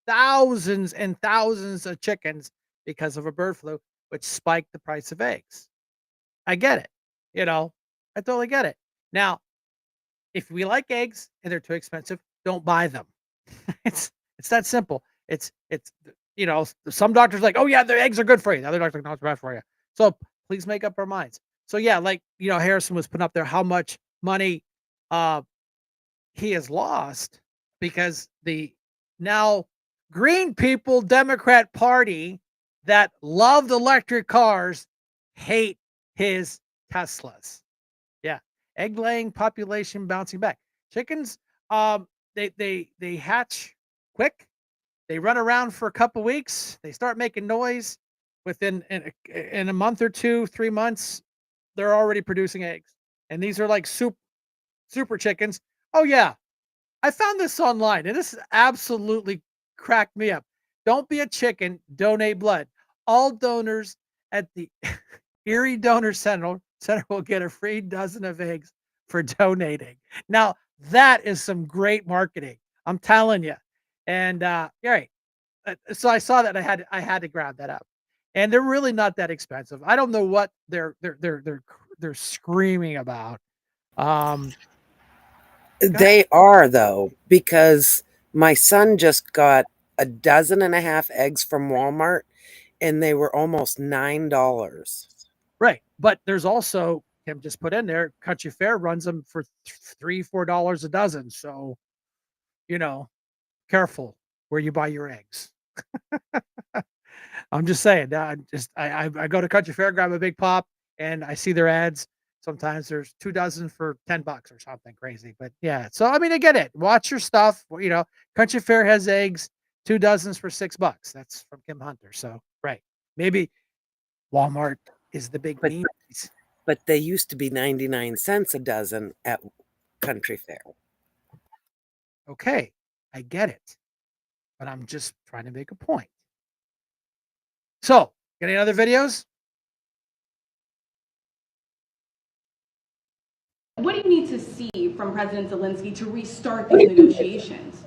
thousands and thousands of chickens because of a bird flu, which spiked the price of eggs. I get it. I totally get it. Now, if we like eggs and they're too expensive, don't buy them. it's that simple. It's some doctors like, oh yeah, the eggs are good for you. The other doctors like, no, it's bad for you. So please make up our minds. So yeah, like Harrison was putting up there how much money he has lost because the now green people Democrat Party that loved electric cars hate his Teslas. Yeah. Egg laying population bouncing back. Chickens, they hatch quick. They run around for a couple weeks. They start making noise. Within in a month or 2, 3 months, they're already producing eggs. And these are like super chickens. Oh yeah. I found this online and this absolutely cracked me up. Don't be a chicken, donate blood. All donors at the Erie Donor Center will get a free dozen of eggs for donating. Now, that is some great marketing. I'm telling you. And right. So I saw that I had to grab that up. And they're really not that expensive. I don't know what they're screaming about. They are though, because my son just got a dozen and a half eggs from Walmart and they were almost $9. Right. But there's also, Kim just put in there, Country Fair runs them for $3-4 a dozen. So, careful where you buy your eggs. I'm just saying that I go to Country Fair, grab a big pop, and I see their ads. Sometimes there's 2 dozen for $10 or something crazy. But yeah, so I mean, I get it. Watch your stuff. Country Fair has eggs, 2 dozens for $6. That's from Kim Hunter. So right, maybe Walmart is the big mean. But they used to be 99 cents a dozen at Country Fair. Okay, I get it. But I'm just trying to make a point. So, got any other videos? What do you need to see from President Zelensky to restart these negotiations?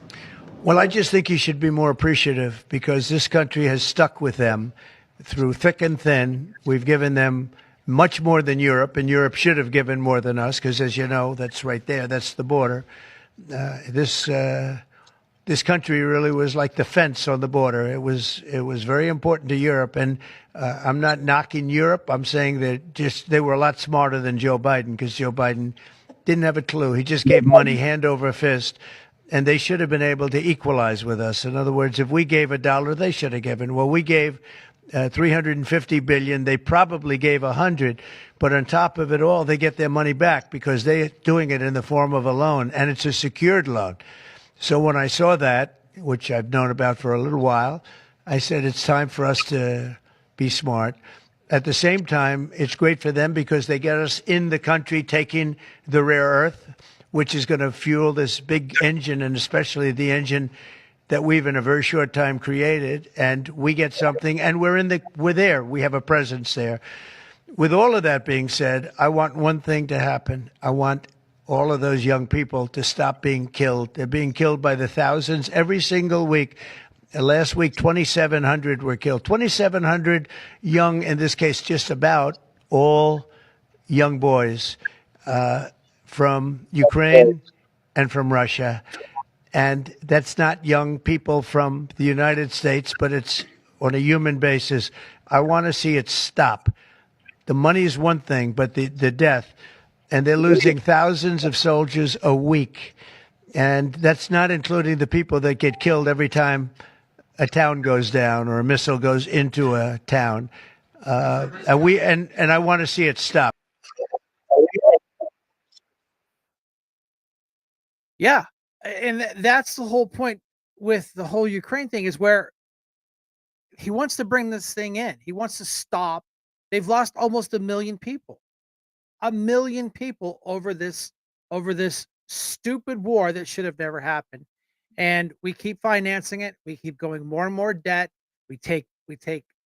Well, I just think you should be more appreciative because this country has stuck with them through thick and thin. We've given them much more than Europe, and Europe should have given more than us because, as you know, that's right there. That's the border. This country really was like the fence on the border. It was very important to Europe, and I'm not knocking Europe. I'm saying that they were a lot smarter than Joe Biden because Joe Biden didn't have a clue. He just gave money hand over fist. and they should have been able to equalize with us. In other words, if we gave $1, they should have given. Well, we gave 350 billion. They probably gave 100, but on top of it all, they get their money back because they're doing it in the form of a loan, and it's a secured loan. So when I saw that, which I've known about for a little while, I said it's time for us to be smart. At the same time, it's great for them because they get us in the country taking the rare earth, which is going to fuel this big engine, and especially the engine that we've in a very short time created. And we get something, and we're there. We have a presence there. With all of that being said, I want one thing to happen. I want all of those young people to stop being killed. They're being killed by the thousands every single week. Last week, 2,700 were killed. 2,700 young, in this case, just about all young boys from Ukraine and from Russia. And that's not young people from the United States, but it's on a human basis. I want to see it stop. The money is one thing, but the death. And they're losing thousands of soldiers a week. And that's not including the people that get killed every time a town goes down or a missile goes into a town. And I want to see it stop. Yeah. And that's the whole point with the whole Ukraine thing, is where he wants to bring this thing in. He wants to stop. They've lost almost 1 million people. 1 million people over this stupid war that should have never happened. And we keep financing it. We keep going more and more debt. We take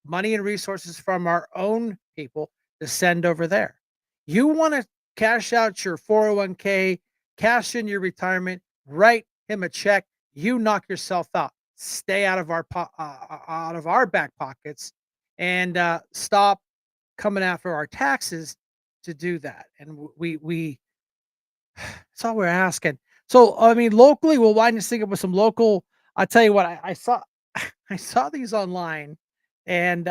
money and resources from our own people to send over there. You want to cash out your 401k, cash in your retirement, write him a check. You knock yourself out. Stay out of our back pockets, and stop coming after our taxes to do that. And we that's all we're asking. So I mean, locally, we'll wind this thing up with some local. I'll tell you what, I saw I saw these online, and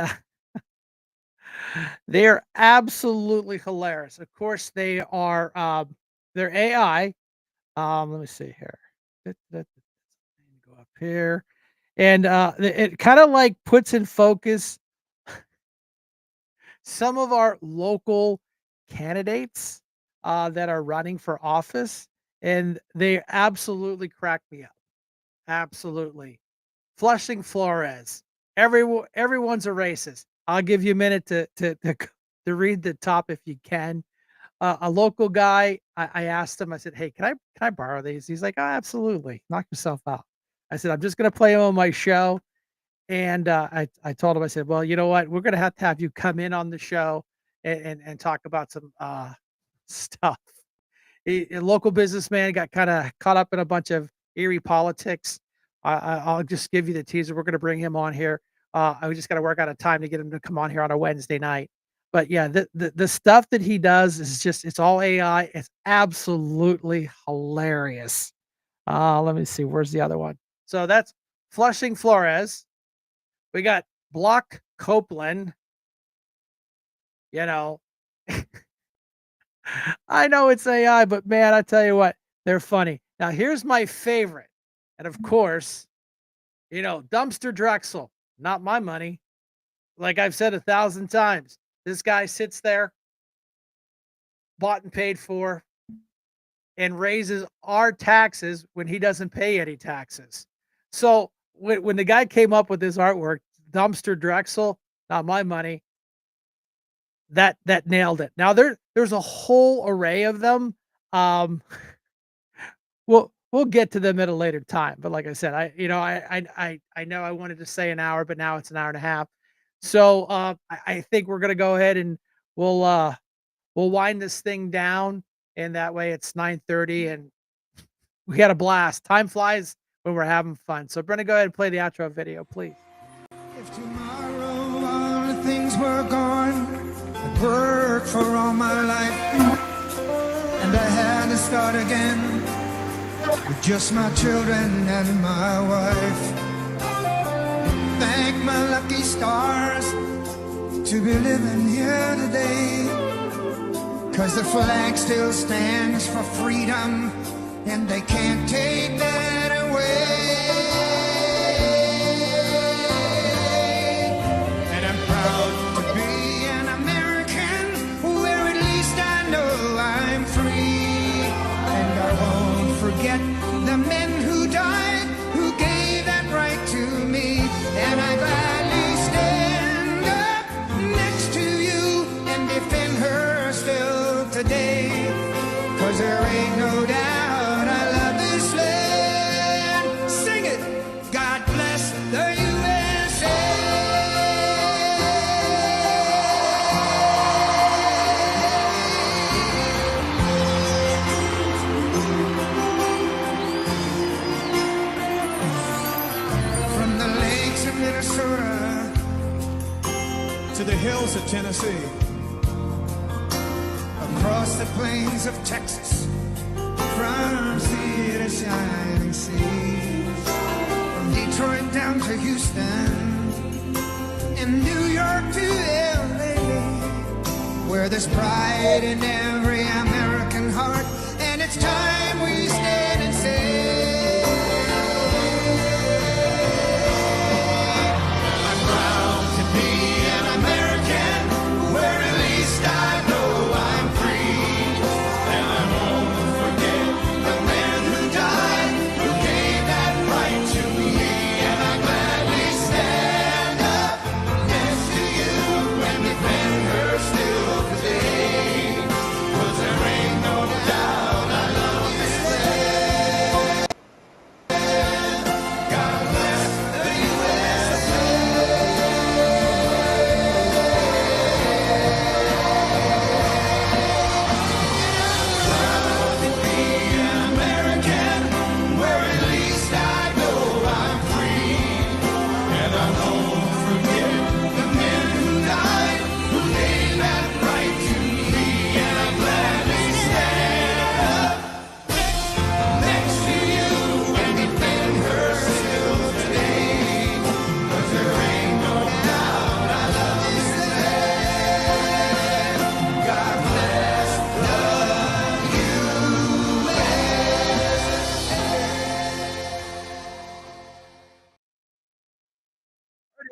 they are absolutely hilarious. Of course, they are they're AI. Let me see here. Go up here, and it kind of like puts in focus some of our local candidates that are running for office, and they absolutely crack me up. Absolutely. Flushing Flores. Everyone's a racist. I'll give you a minute to read the top if you can. A local guy, I asked him, I said, "Hey, can I borrow these?" He's like, "Oh, absolutely. Knock yourself out." I said, "I'm just going to play them on my show." And I told him, I said, "Well, you know what? We're going to have you come in on the show and talk about some stuff." A local businessman got kind of caught up in a bunch of eerie politics. I'll just give you the teaser. We're going to bring him on here. We just got to work out a time to get him to come on here on a Wednesday night. But yeah, the stuff that he does is just, it's all AI. It's absolutely hilarious. Let me see. Where's the other one? So that's Flushing Flores. We got Block Copeland. You know, I know it's AI, but man, I tell you what, they're funny. Now, here's my favorite. And of course, Dumpster Drexel, not my money. Like I've said 1,000 times, this guy sits there, bought and paid for, and raises our taxes when he doesn't pay any taxes. So when the guy came up with his artwork, Dumpster Drexel, not my money, that nailed it. Now there's a whole array of them. We'll get to them at a later time. But like I said, I know I wanted to say an hour, but now it's an hour and a half. So I think we're gonna go ahead and we'll wind this thing down, and that way it's 9:30 and we had a blast. Time flies when we're having fun. So Brenda, go ahead and play the outro video, please. If tomorrow all the things were gone, I'd work for all my life, and I had to start again with just my children and my wife. Thank my lucky stars to be living here today, 'cause the flag still stands for freedom, and they can't take that And I'm proud to be an American, where at least I know I'm free. And I won't forget the men who died, who gave that right to me. And I gladly stand up next to you and defend her still today. 'Cause there ain't no doubt I love this land. Sing it! God bless the USA. From the lakes of Minnesota to the hills of Tennessee, across the plains of Texas, from sea to shining sea, from Detroit down to Houston, and New York to LA, where there's pride in every American heart, and it's time we stand and say, I'm proud to be an American, where at least I know I'm free. And I won't forget the men who died, who gave that right to me. And I gladly stand up next to you and defend her still today. 'Cause there ain't no doubt I love this land. God bless the USA. American, where at least I know I'm free. And I won't forget the men who died, who gave that right to me. And I gladly stand up next to you and defend her still today. 'Cause there ain't no doubt I love this land. God bless the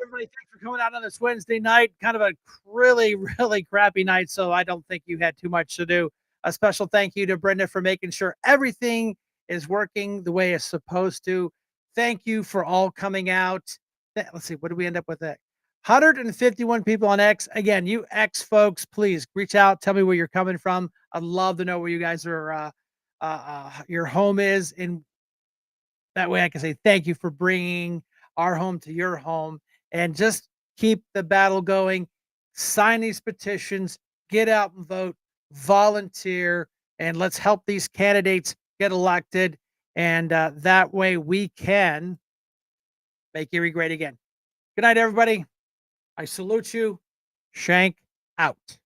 Everybody, thanks for coming out on this Wednesday night. Kind of a really, really crappy night, so I don't think you had too much to do. A special thank you to Brenda for making sure everything is working the way it's supposed to. Thank you for all coming out. Let's see, what do we end up with? 151 people on X. Again, you X folks, please reach out. Tell me where you're coming from. I'd love to know where you guys are, your home is. And that way I can say thank you for bringing our home to your home, and just keep the battle going. Sign these petitions, get out and vote, volunteer, and let's help these candidates get elected. And that way we can make Erie great again. Good night, everybody. I salute you. Shank out.